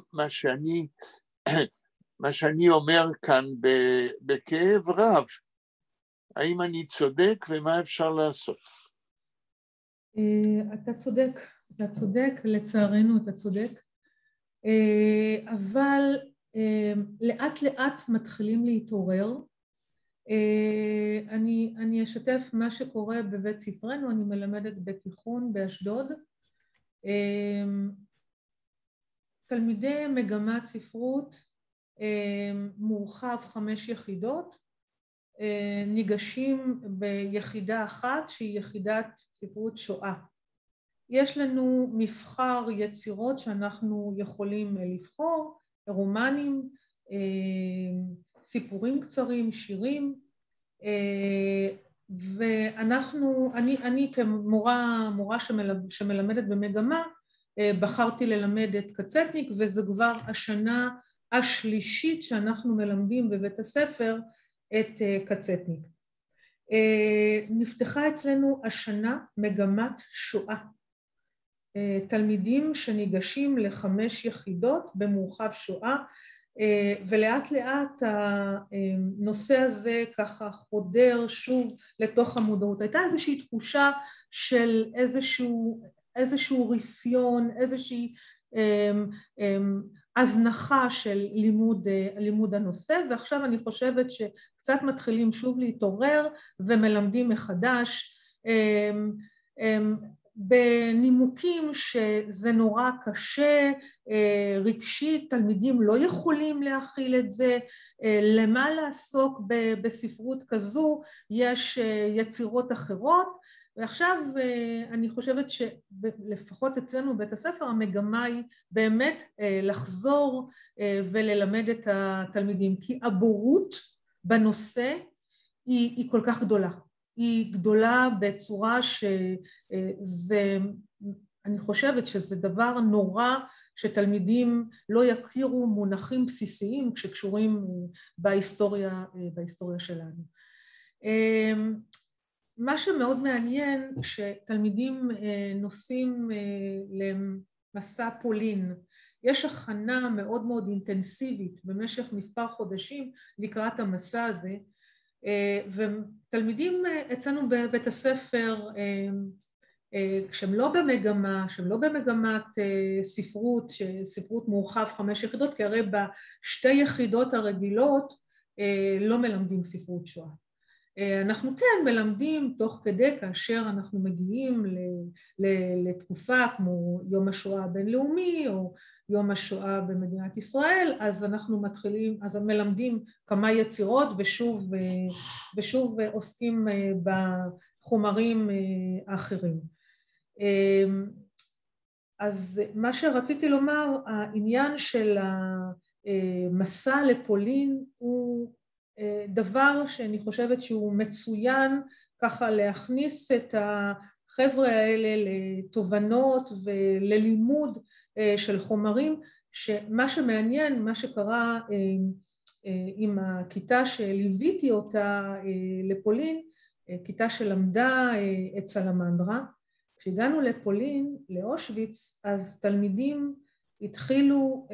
מה שאני אומר כאן בכאב רב, האם אני צודק ומה אפשר לעשות? אתה צודק, לצערנו אתה צודק, אבל לאט לאט מתחילים להתעורר. אני אשתף מה שקורה בבית ספרנו, אני מלמדת בתיכון באשדוד, תלמידי מגמת ספרות מורחב 5 יחידות, ניגשים ביחידה אחת שהיא יחידת ספרות שואה. יש לנו מבחר יצירות שאנחנו יכולים לבחור, רומנים, סיפורים קצרים, שירים, ואנחנו, אני כמורה שמלמדת במגמה, בחרתי ללמד את קצטניק, וזה כבר השנה השלישית שאנחנו מלמדים בבית הספר את קצטניק. נפתחה אצלנו השנה מגמת שואה. תלמידים שניגשים ל5 יחידות במורחב שואה, ולאט לאט הנושא הזה ככה חודר שוב לתוך המודעות. הייתה איזושהי תחושה של איזשהו רפיון, איזושהי הזנחה של לימוד הנושא, ועכשיו אני חושבת שקצת מתחילים שוב להתעורר ומלמדים מחדש, בנימוקים שזה נורא קשה, רגשית, תלמידים לא יכולים להכיל את זה, למה לעסוק בספרות כזו, יש יצירות אחרות, ועכשיו אני חושבת שלפחות אצלנו בית הספר המגמה היא באמת לחזור וללמד את התלמידים, כי הבורות בנושא היא כל כך גדולה. היא גדולה בצורה שזה, אני חושבת שזה דבר נורא שתלמידים לא יכירו מונחים בסיסיים שקשורים בהיסטוריה שלנו. מה שמאוד מעניין שתלמידים נוסעים למסע פולין, יש הכנה מאוד מאוד אינטנסיבית במשך מספר חודשים לקראת המסע הזה, ותלמידים אצלנו בבית הספר, כשהם לא במגמה, שהם לא במגמת ספרות מורחב 5 יחידות, כי הרי ב2 יחידות הרגילות לא מלמדים ספרות שואה. אנחנו כן מלמדים תוך כדי כאשר אנחנו מגיעים לתקופה כמו יום השואה הבינלאומי או יום השואה במדינת ישראל, אז אנחנו מתחילים, אז מלמדים כמה יצירות ושוב עוסקים בחומרים האחרים. אז מה שרציתי לומר, העניין של המסע לפולין הוא דבר שאני חושבת שהוא מצוין ככה להכניס את החבר'ה האלה לתובנות וללימוד של חומרים, שמה שמעניין, מה שקרה עם הכיתה שליוויתי אותה לפולין, כיתה שלמדה את סלמנדרה, כשהגענו לפולין, לאושוויץ, אז תלמידים התחילו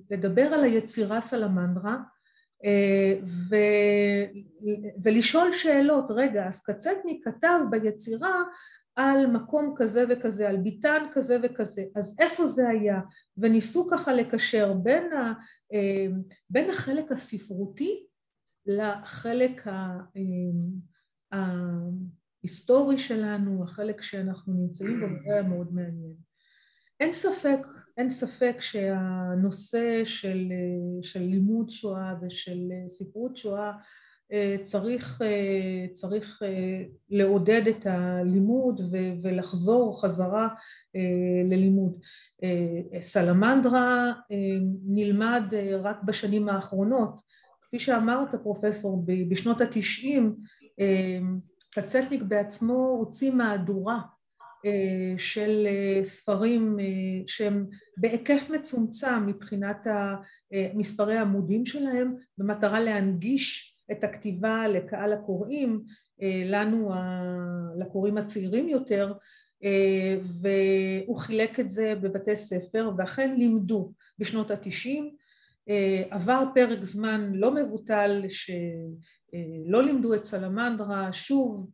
לדבר על היצירה סלמנדרה, ולשאול שאלות, רגע, אז קצטניק כתב ביצירה על מקום כזה וכזה, על ביטן כזה וכזה, אז איפה זה היה? וניסו ככה לקשר בין החלק הספרותי לחלק ההיסטורי שלנו, החלק שאנחנו נמצאים בו, זה מאוד מעניין. אין ספק שהנושא של לימוד שואה ושל ספרות שואה צריך לעודד את הלימוד ולחזור חזרה ללימוד. סלמנדרה נלמד רק בשנים האחרונות, כפי שאמרת פרופסור, בשנות ה-90 קצטניק בעצמו הוציא מהדורה של ספרים שהם בהיקף מצומצם מבחינת מספרי העמודים שלהם, במטרה להנגיש את הכתיבה לקהל הקוראים, לנו, לקוראים הצעירים יותר, והוא חילק את זה בבתי ספר, ואכן לימדו בשנות ה-90, עבר פרק זמן לא מבוטל שלא לימדו את סלמנדרה, שוב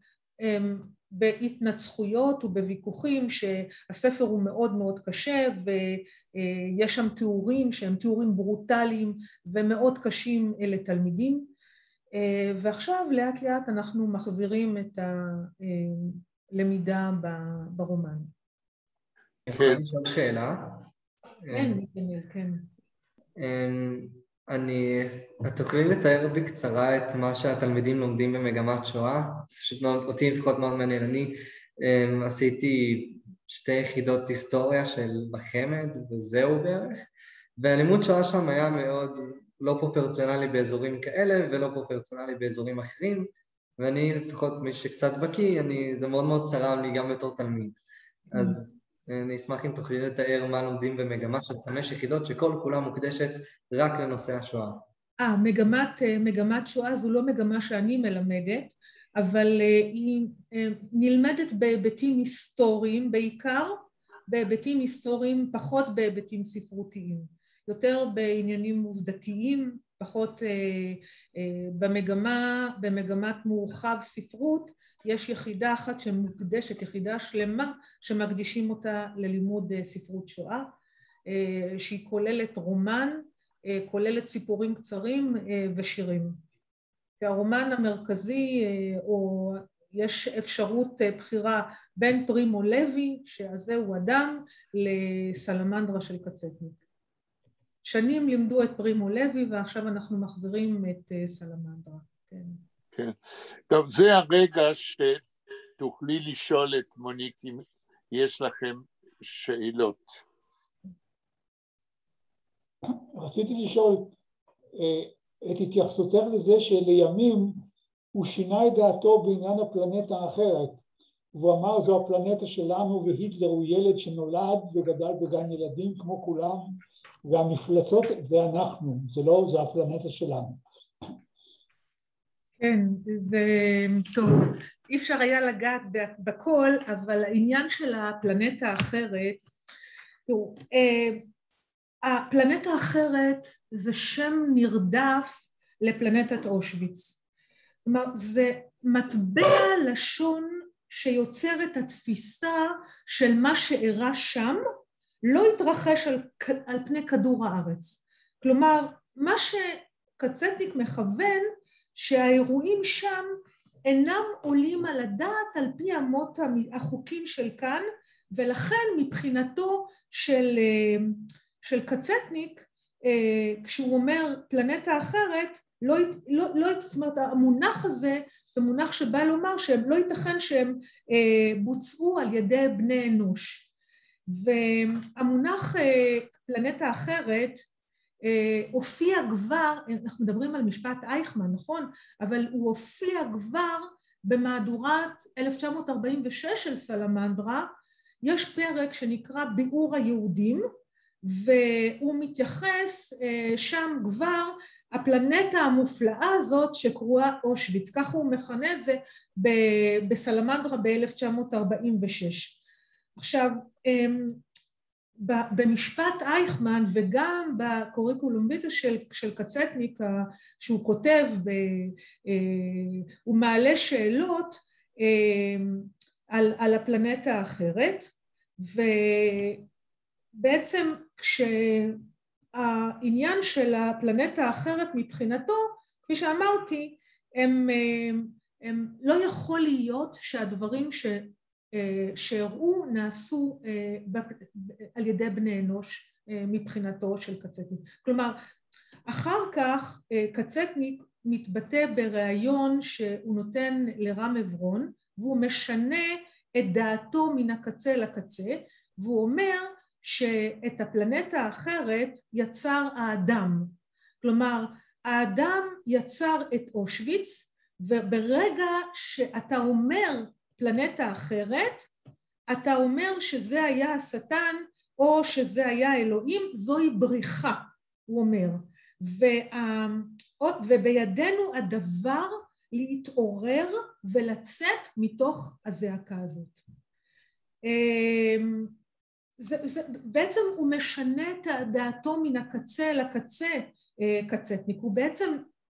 בהתנצחויות ובוויכוחים שהספר הוא מאוד מאוד קשה, ויש שם תיאורים שהם תיאורים ברוטליים ומאוד קשים לתלמידים, ועכשיו לאט לאט אנחנו מחזירים את הלמידה ברומן. יכולה לשאול שאלה? כן. את תוכלי לתאר בקצרה את מה שהתלמידים לומדים במגמת שואה? פשוט אותי לפחות מאוד מעניין. אני עשיתי 2 יחידות היסטוריה של בחמד וזהו בערך, והלימוד שואה שם היה מאוד לא פרופורציונלי באזורים כאלה ולא פרופורציונלי באזורים אחרים, ואני לפחות מי שקצת בקיא, זה מאוד מאוד צרם לי גם בתור תלמיד. אז אני אשמח אם תוכלי לתאר מה לומדים במגמה של 5 יחידות שכל כולה מוקדשת רק לנושא השואה. מגמת שואה זו לא מגמה שאני מלמדת, אבל היא נלמדת בהיבטים היסטוריים, בעיקר בהיבטים היסטוריים, פחות בהיבטים ספרותיים, יותר בעניינים עובדתיים, פחות במגמת מורחב ספרות, יש יחידה אחת שמוקדשת, יחידה שלמה שמקדישים אותה ללימוד ספרות שואה, שהיא כוללת רומן, כוללת סיפורים קצרים ושירים. והרומן המרכזי, או יש אפשרות בחירה בין פרימו לוי, שזהו אדם, לסלמנדרה של קצטניק. שנים לימדו את פרימו לוי, ועכשיו אנחנו מחזירים את סלמנדרה. כן. כן. טוב, זה הרגע שתוכלי לשאול את מוניק אם יש לכם שאלות. רציתי לשאול את התייחסותך לזה שלימים הוא שינה את דעתו בעניין הפלנטה האחרת, והוא אמר זו הפלנטה שלנו והיטלר הוא ילד שנולד וגדל בגן ילדים כמו כולם, והמפלצות זה אנחנו, זה הפלנטה שלנו. כן, זה טוב. אי אפשר היה לגעת בכל, אבל העניין של הפלנטה האחרת, תראו, הפלנטה האחרת זה שם נרדף לפלנטת אושוויץ. כלומר, זה מטבע לשון שיוצר את התפיסה של מה שאירע שם, לא התרחש על פני כדור הארץ. כלומר, מה שקצטניק מכוון, שהאירועים שם אינם עולים על הדעת על פי אמות החוקים של כאן, ולכן מבחינתו של קצטניק, כשהוא אומר פלנטה אחרת, זאת אומרת, המונח הזה זה מונח שבא לומר שהם לא ייתכן שהם בוצעו על ידי בני אנוש. והמונח פלנטה אחרת הופיע כבר, אנחנו מדברים על משפט אייכמן, נכון? אבל הוא הופיע כבר במהדורת 1946 של סלמנדרה. יש פרק שנקרא ביאור היהודים, והוא מתייחס שם כבר הפלנטה המופלאה הזאת שקרואה אושוויץ, ככה הוא מכנה את זה בסלמנדרה ב-1946. עכשיו, במשפט אייכמן וגם בקוריקולום ויטה של קצטניק שהוא כותב, הוא מעלה שאלות על הפלנטה האחרת, ובעצם כשהעניין של הפלנטה האחרת מבחינתו, כפי שאמרתי, הם לא יכול להיות שהדברים שהראו נעשו על ידי בני אנוש מבחינתו של קצטניק. כלומר, אחר כך קצטניק מתבטא בראיון שהוא נותן לרם עברון, והוא משנה את דעתו מן הקצה לקצה, והוא אומר שאת הפלנטה האחרת יצר האדם. כלומר, האדם יצר את אושוויץ, וברגע שאתה אומר פלנטה אחרת, אתה אומר שזה היה השטן או שזה היה אלוהים, זוהי בריחה, הוא אומר. ובידינו הדבר להתעורר ולצאת מתוך הזעקה הזאת. בעצם הוא משנה את דעתו מן הקצה לקצה, קצטניק. הוא בעצם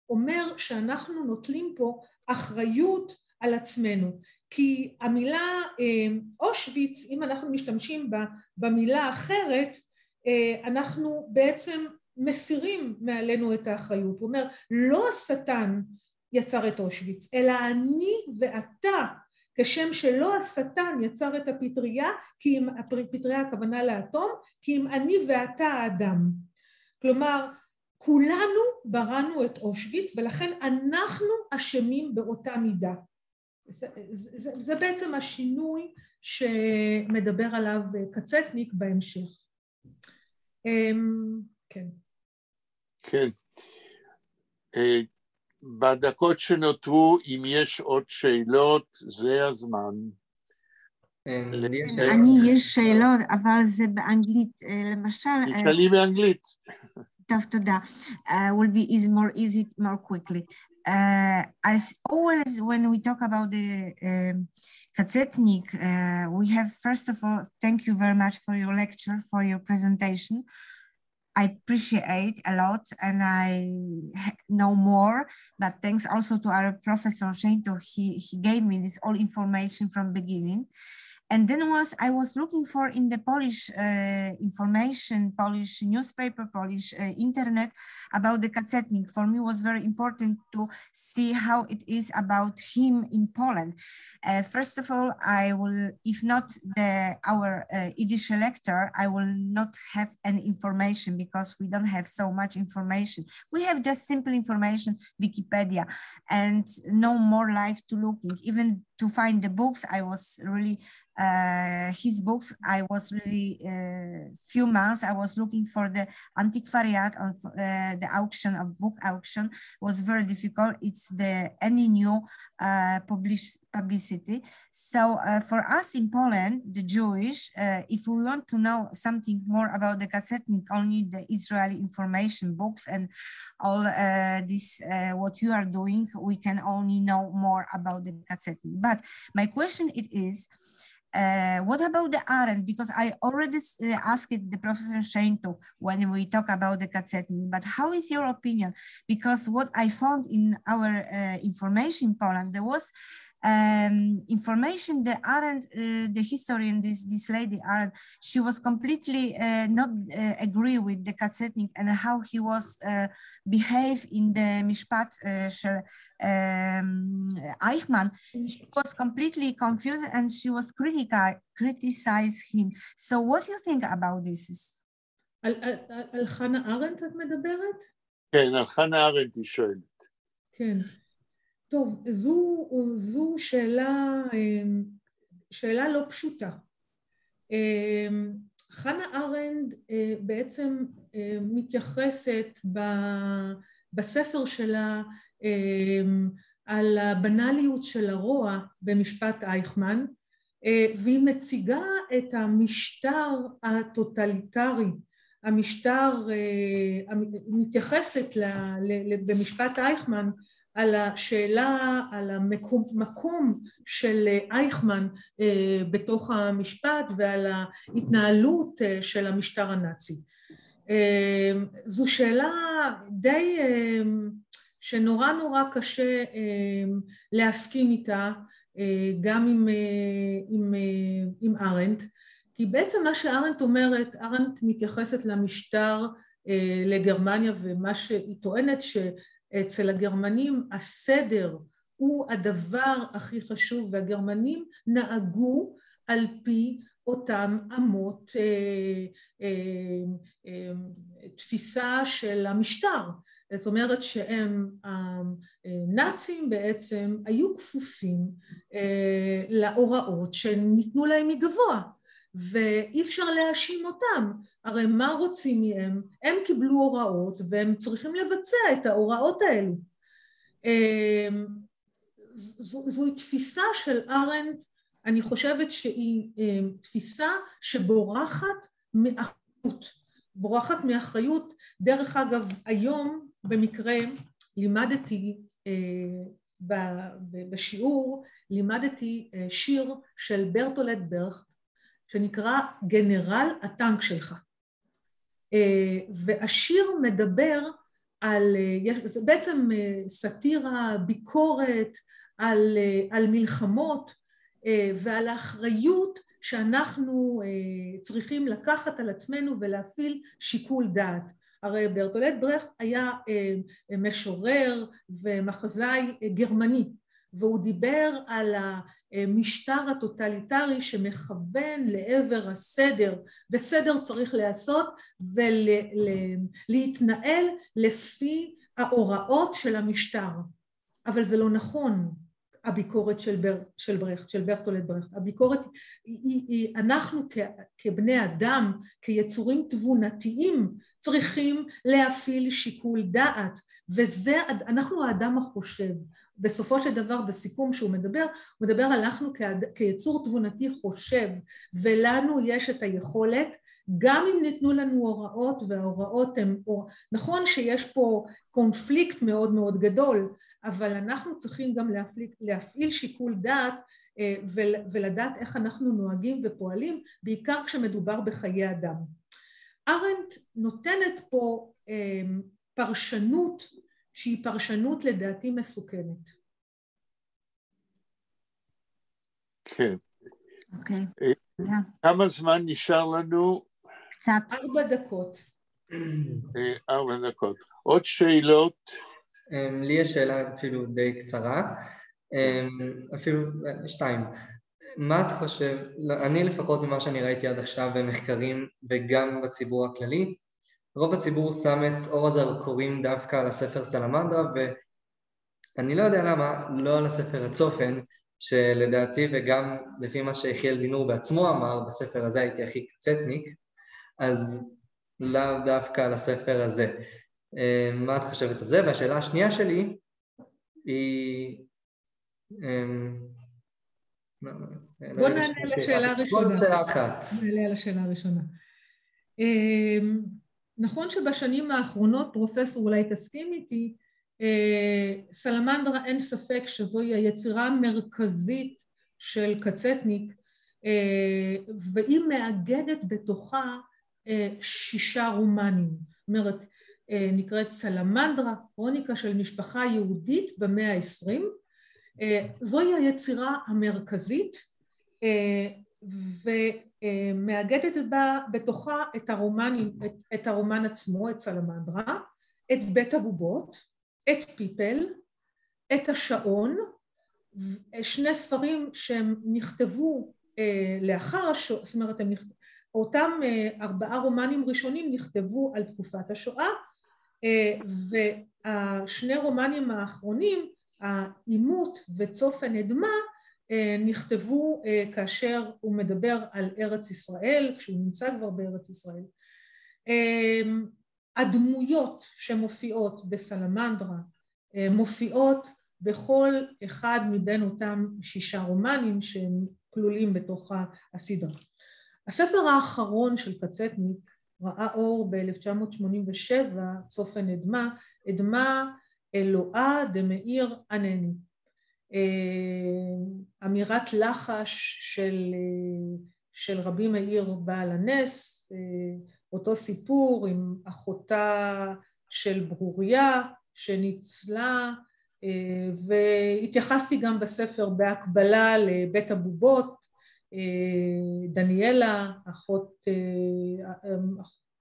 אומר שאנחנו נוטלים פה אחריות על עצמנו. כי המילה אושוויץ, אם אנחנו משתמשים במילה אחרת, אנחנו בעצם מסירים מעלינו את האחריות. הוא אומר, לא השטן יצר את אושוויץ, אלא אני ואתה, כשם שלא השטן יצר את הפטריה, כי אם הפטריה הכוונה לאטום, כי אם אני ואתה האדם. כלומר, כולנו בראנו את אושוויץ, ולכן אנחנו אשמים באותה מידה. זה בעצם השינוי שמדבר עליו קצטניק בהמשך. כן. כן. בדקות שנותרו, אם יש עוד שאלות, זה הזמן. יש שאלות, אבל זה באנגלית, למשל... תשאלי באנגלית. טוב, תודה. Will be more easy, more quickly. As always, when we talk about the Kazetnik, we have, first of all, thank you very much for your lecture, for your presentation. I appreciate a lot and I know more, but thanks also to our professor Shento, he gave me this all information from beginning. And then I was looking for in the Polish information, Polish newspaper, Polish internet about the Kazetnik. For me, it was very important to see how it is about him in Poland. First of all, I will, if not our Yiddish lecture, I will not have any information because we don't have so much information. We have just simple information, Wikipedia, and no more like to looking. Even to find the books, I was really, his books, I was really, few months, I was looking for the antiquariat on the auction, of book auction, was very difficult. It's any new publicity. So for us in Poland, the Jewish, if we want to know something more about the Kazetnik, only the Israeli information books and all this, what you are doing, we can only know more about the Kazetnik. But my question is, what about the Arendt? Because I already asked the Professor Shento when we talk about the Kazetnik, but how is your opinion? Because what I found in our information in Poland, there was information that Arendt, the historian, this lady Arendt, she was completely not agree with the Kazetnik and how he was behave in the Mishpat Eichmann. She was completely confused and she was criticize him. So what do you think about this? על חנה ארנדט את מדברת? כן, על חנה ארנדט היא שואלת. כן. טוב, זו שאלה לא פשוטה, חנה ארנדט בעצם מתייחסת בספר שלה על הבנאליות של הרוע במשפט אייכמן, והיא מציגה את המשטר הטוטליטרי, המשטר, מתייחסת במשפט אייכמן על השאלה, על המקום של אייכמן בתוך המשפט ועל ההתנהלות של המשטר הנאצי. זו שאלה די שנורא קשה להסכים איתה, גם עם ארנדט, כי בעצם מה שארנדט אומרת, ארנדט מתייחסת למשטר לגרמניה, ומה שהיא טוענת שאצל הגרמנים הסדר הוא הדבר הכי חשוב, והגרמנים נהגו על פי אותם אמות תפיסה של המשטר. זאת אומרת שהם, הנאצים בעצם היו כפופים להוראות שניתנו להם מגבוה, ואי אפשר להאשים אותם. הרי מה רוצים מהם? הם קיבלו הוראות והם צריכים לבצע את ההוראות האלו. זוהי תפיסה של ארנדט, אני חושבת שהיא תפיסה שבורחת מאחריות. בורחת מאחריות. דרך אגב, היום במקרה לימדתי בשיעור, לימדתי שיר של ברטולט ברכט, שנקרא גנרל הטנק שלך. והשיר מדבר על, זה בעצם סאטירה, ביקורת על מלחמות ועל האחריות שאנחנו צריכים לקחת על עצמנו ולהפעיל שיקול דעת. הרי ברטולט ברכט היה משורר ומחזאי גרמני, והוא דיבר על המשטר הטוטליטרי שמכוון לעבר הסדר, וסדר צריך לעשות ולהתנהל לפי ההוראות של המשטר. אבל זה לא נכון, הביקורת של ברכט, של ברטולט ברכט. הביקורת היא אנחנו כבני אדם, כיצורים תבונתיים, צריכים להפעיל שיקול דעת, וזה, אנחנו האדם החושב. בסופו של דבר, בסיכום שהוא מדבר, הוא מדבר על אנחנו כיצור תבונתי חושב, ולנו יש את היכולת, גם אם ניתנו לנו הוראות, וההוראות הן, נכון שיש פה קונפליקט מאוד מאוד גדול, אבל אנחנו צריכים גם להפעיל שיקול דעת, ולדעת איך אנחנו נוהגים ופועלים, בעיקר כשמדובר בחיי אדם. ארנדט נותנת פה פרשנות, שהיא פרשנות לדעתי מסוכנת. כן. אוקיי. כמה זמן נשאר לנו? קצת. 4 דקות. 4 דקות. עוד שאלות? לי יש שאלה אפילו די קצרה, אפילו 2. מה את חושב, אני לפחות ממה שאני ראיתי עד עכשיו במחקרים וגם בציבור הכללי, רוב הציבור שם את אור הזרקורים דווקא על הספר סלמנדרה, ואני לא יודע למה, לא על הספר הצופן, שלדעתי וגם לפי מה שיחיאל דינור בעצמו אמר, בספר הזה הייתי הכי קצתניק, אז לאו דווקא על הספר הזה. מה את חושבת על זה? והשאלה השנייה שלי היא... בוא נענה לשאלה הראשונה. עוד שאלה אחת. נענה על השאלה הראשונה. נכון שבשנים האחרונות, פרופסור אולי תסכים איתי, סלמנדרה אין ספק שזוהי היצירה המרכזית של קצתניק, והיא מאגדת בתוכה 6 רומנים. זאת אומרת, נקראת סלמנדרה, כרוניקה של משפחה יהודית במאה ה-20, זוהי היצירה המרכזית, ומאגדת בתוכה את הרומן עצמו, את סלמנדרה, את בית הבובות, את פיפל, את השעון, 2 ספרים שהם נכתבו לאחר השואה, זאת אומרת, אותם 4 רומנים ראשונים נכתבו על תקופת השואה, וה2 רומנים האחרונים, העימות וצופן אדמה, נכתבו כאשר הוא מדבר על ארץ ישראל, כשהוא נמצא כבר בארץ ישראל. הדמויות שמופיעות בסלמנדרה מופיעות בכל אחד מבין אותם 6 רומנים שהם כלולים בתוך הסדרה. הספר האחרון של קצטניק ראה אור ב-1987, צופן אדמה, אדמה אלוהה דמאיר ענני. אמירת לחש של רבי מאיר בעל הנס, אותו סיפור עם אחותה של ברוריה שניצלה, והתייחסתי גם בספר בהקבלה לבית הבובות, דניאלה,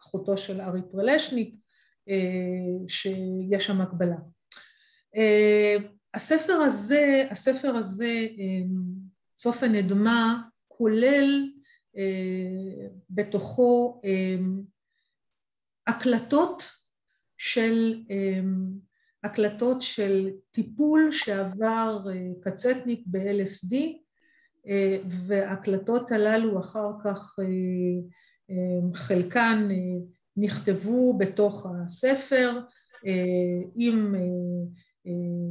אחותו של ארי פרלשניק, שיש שם הקבלה. הספר הזה, צופן אדמה, כולל בתוכו הקלטות של טיפול שעבר קצטניק ב-LSD, וההקלטות הללו אחר כך חלקן נכתבו בתוך הספר עם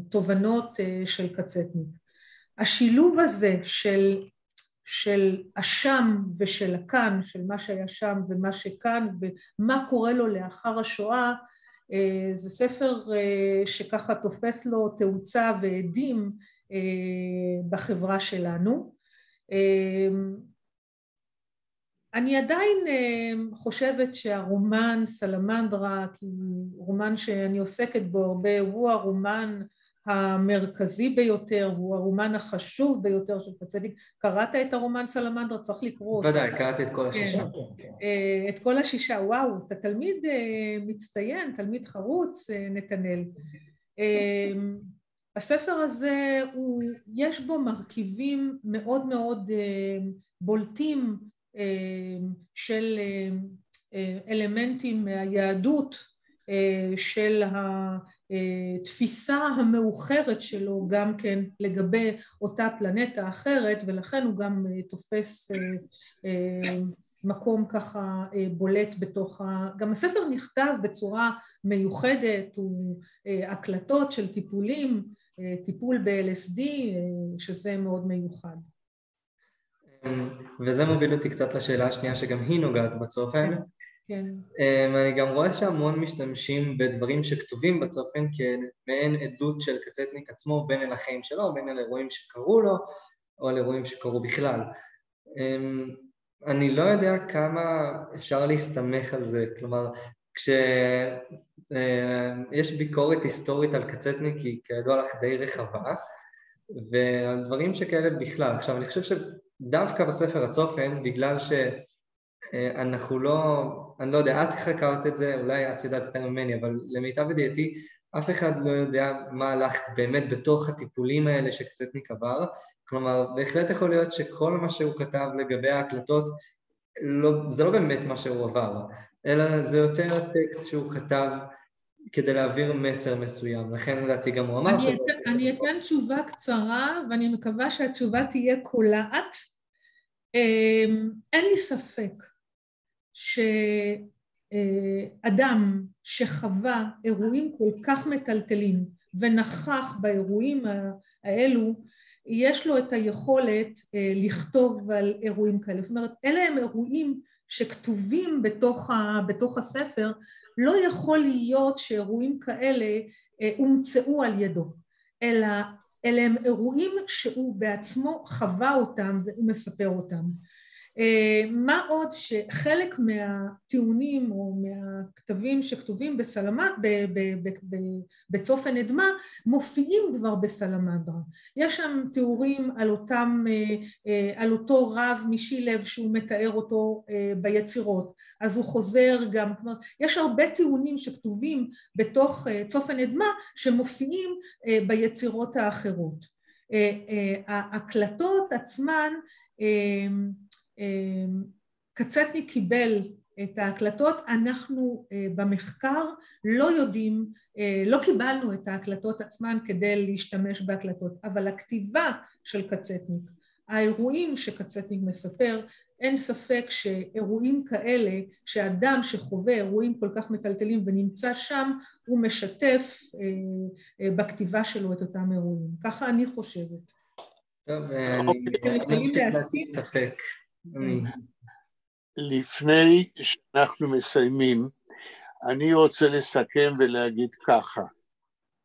תובנות של קצטניק. השילוב הזה של השם ושל הכאן, של מה שהיה שם ומה שכאן ומה קורה לו לאחר השואה, זה ספר שככה תופס לו תאוצה ועדים בחברה שלנו. אני עדיין חושבת שהרומן סלמנדרה, כי רומן שאני עוסקת בו הרבה, הוא הרומן המרכזי ביותר, והוא הרומן החשוב ביותר של קצטניק. קראת את הרומן סלמנדרה? צריך לקרוא אותו. ודאי, קראתי את כל 6. את כל 6, וואו, אתה תלמיד מצטיין, תלמיד חרוץ, נתנאל. הספר הזה, יש בו מרכיבים מאוד מאוד בולטים של אלמנטים מהיהדות, של התפיסה המאוחרת שלו גם כן לגבי אותה פלנטה אחרת, ולכן הוא גם תופס מקום ככה בולט בתוך גם הספר נכתב בצורה מיוחדת, הוא הקלטות של טיפולים, טיפול ב-LSD, שזה מאוד מיוחד. וזה מוביל אותי קצת לשאלה השנייה שגם היא נוגעת בצופן. כן. אני גם רואה שהמון משתמשים בדברים שכתובים בצופן כמעין עדות של קצטניק עצמו בין אל החיים שלו, בין אל אירועים שקרו לו או על אירועים שקרו בכלל. אני לא יודע כמה אפשר להסתמך על זה, כלומר, כשיש ביקורת היסטורית על קצטניק היא כידוע לך די רחבה, ועל דברים שכאלה בכלל. עכשיו, אני חושב שדווקא בספר הצופן, בגלל שאנחנו לא, אני לא יודע, את חקרת את זה, אולי את יודעת יותר ממני, אבל למיטב ידיעתי, אף אחד לא יודע מה הלך באמת בתוך הטיפולים האלה שקצטניק עבר, כלומר, בהחלט יכול להיות שכל מה שהוא כתב לגבי ההקלטות, זה לא באמת מה שהוא עבר, אלא זה יותר טקסט שהוא כתב כדי להעביר מסר מסוים, לכן לדעתי גם הוא אמר שזה... אני אתן תשובה קצרה, ואני מקווה שהתשובה תהיה קולעת. אין לי ספק שאדם שחווה אירועים כל כך מטלטלים ונכח באירועים האלו, יש לו את היכולת לכתוב על אירועים כאלה. זאת אומרת, אלה הם אירועים שכתובים בתוך הספר, לא יכול להיות שאירועים כאלה הומצאו על ידו, אלא אלה הם אירועים שהוא בעצמו חווה אותם והוא מספר אותם. מה עוד שחלק מהטיעונים או מהכתבים שכתובים בצופן אדמה מופיעים כבר בסלמנדרה. יש שם תיאורים על אותו רב משילב שהוא מתאר אותו ביצירות, אז הוא חוזר גם, כלומר, יש הרבה טיעונים שכתובים בתוך צופן אדמה שמופיעים ביצירות האחרות. ההקלטות עצמן, קצטניק קיבל את ההקלטות. אנחנו במחקר לא יודעים, לא קיבלנו את ההקלטות עצמן כדי להשתמש בהקלטות, אבל הכתיבה של קצטניק, האירועים שקצטניק מספר, אין ספק שאירועים כאלה, שאדם שחווה אירועים כל כך מטלטלים ונמצא שם, הוא משתף בכתיבה שלו את אותם אירועים. ככה אני חושבת. טוב, אני אמשיך להציג ספק. לפני שאנחנו מסיימים, אני רוצה לסכם ולהגיד ככה.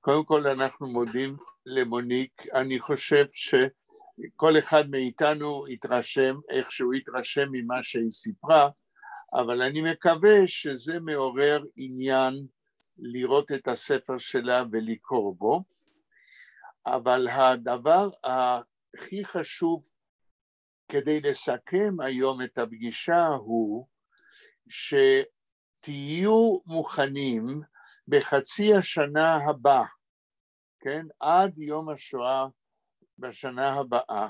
קודם כל אנחנו מודים למוניק, אני חושב שכל אחד מאיתנו התרשם, איך שהוא התרשם ממה שהיא סיפרה, אבל אני מקווה שזה מעורר עניין לראות את הספר שלה ולקרוא בו, אבל הדבר הכי חשוב כדי לסכם היום את הפגישה הוא שתהיו מוכנים בחצי השנה הבאה, כן? עד יום השואה בשנה הבאה,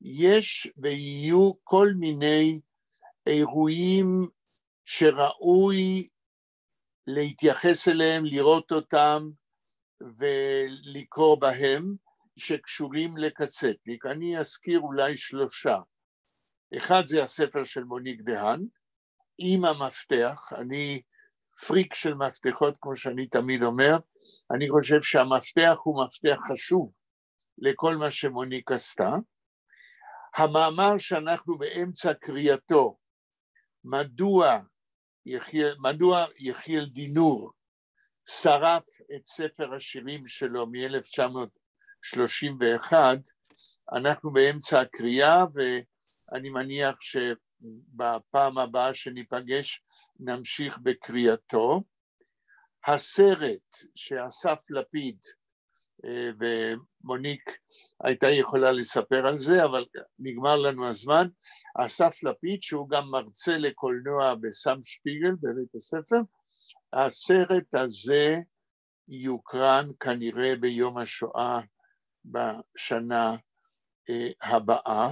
יש ויהיו כל מיני אירועים שראוי להתייחס אליהם, לראות אותם ולקרוא בהם, שקשורים לקצטניק. אני אזכיר אולי 3. אחד זה הספר של מוניק דהאן, עם המפתח. אני פריק של מפתחות, כמו שאני תמיד אומר. אני חושב שהמפתח הוא מפתח חשוב לכל מה שמוניק עשתה. המאמר שאנחנו באמצע קריאתו, מדוע יחיאל דינור שרף את ספר השירים שלו מ-1931, אנחנו באמצע הקריאה, ואני מניח שבפעם הבאה שניפגש נמשיך בקריאתו. הסרט שאסף לפיד, ומוניק הייתה יכולה לספר על זה, אבל נגמר לנו הזמן, אסף לפיד שהוא גם מרצה לקולנוע בסם שפיגל בבית הספר, הסרט הזה יוקרן כנראה ביום השואה בשנה הבאה,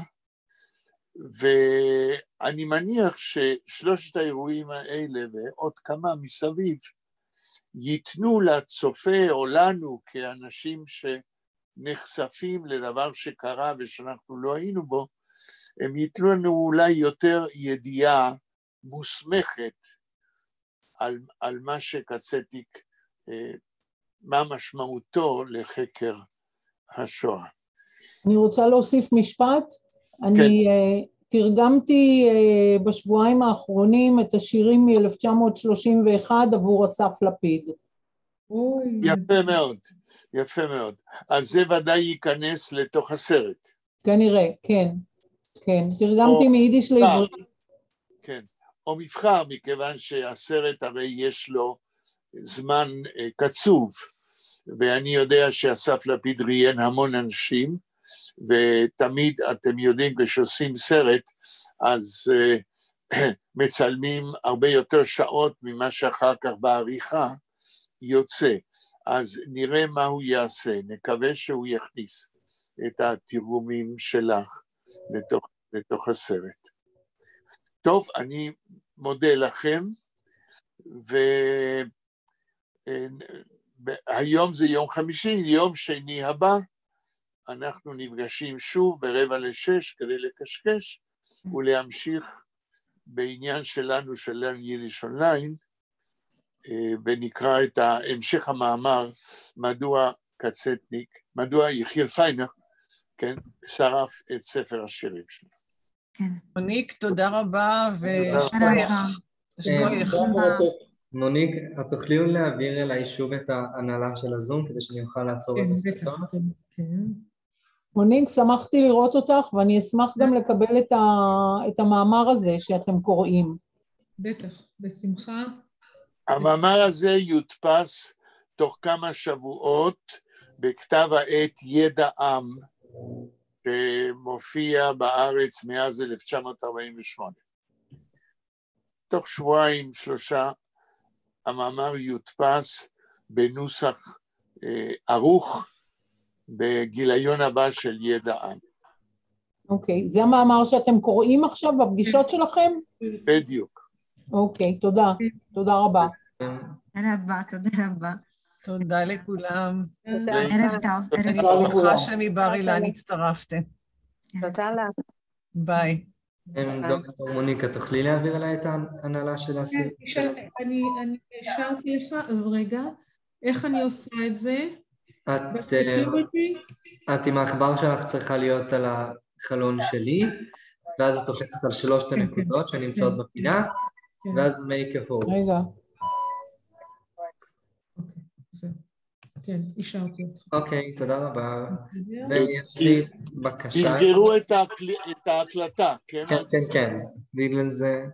ואני מניח ששלושת האירועים האלה ועוד כמה מסביב ייתנו לצופה או לנו כאנשים שנחשפים לדבר שקרה ושאנחנו לא היינו בו, הם ייתנו לנו אולי יותר ידיעה מוסמכת על מה שקצטניק, מה משמעותו לחקר השואה. אני רוצה להוסיף משפט. אני תרגמתי בשבועיים האחרונים את השירים מ-1931 עבור אסף לפיד. יפה מאוד, יפה מאוד. אז זה ודאי ייכנס לתוך הסרט. כנראה, כן. כן, תרגמתי מיידיש לעברית. כן, או מבחר, מכיוון שהסרט הרי יש לו זמן קצוב, ואני יודע שאסף לפיד ראיין המון אנשים, ותמיד אתם יודעים כשעושים סרט, אז מצלמים הרבה יותר שעות ממה שאחר כך בעריכה יוצא. אז נראה מה הוא יעשה, נקווה שהוא יכניס את התרגומים שלך לתוך הסרט. טוב, אני מודה לכם, והיום זה יום חמישי, יום שני הבא, אנחנו נפגשים שוב ב17:45 כדי לקשקש ולהמשיך בעניין שלנו של יידיש אונליין, ונקרא את המשך המאמר, מדוע קצטניק, מדוע יחיאל פיינר, כן, שרף את ספר השירים שלו. מוניק, תודה רבה, ושגוייך. מוניק, את תוכלי להעביר אליי שוב את ההנהלה של הזום, כדי שאני אוכל לעצור את הסרטון? מוניק, שמחתי לראות אותך, ואני אשמח גם לקבל את המאמר הזה שאתם קוראים. בטח, בשמחה. המאמר הזה יודפס תוך כמה שבועות בכתב העת ידע עם, שמופיע בארץ מאז 1948. תוך 2-3 המאמר יודפס בנוסח ערוך בגיליון הבא של ידע עם. אוקיי, זה המאמר שאתם קוראים עכשיו בפגישות שלכם? בדיוק. אוקיי, תודה. תודה רבה. תודה רבה. תודה לכולם. ערב טוב. אני שמחה שמבר אילן הצטרפתם. תודה לך. ביי. דוקטור מוניקה, תוכלי להעביר אליי את ההנהלה של הסרט? אני השארתי לך, אז רגע, איך אני עושה את זה? את עם העכבר שלך צריכה להיות על החלון שלי, ואז את לוחצת על 3 הנקודות שנמצאות בפינה, ואז make a host. רגע. כן, השארתי אותך. אוקיי, תודה רבה. ויש לי בקשה. תסגרו את ההקלטה, כן? כן, בגלל זה.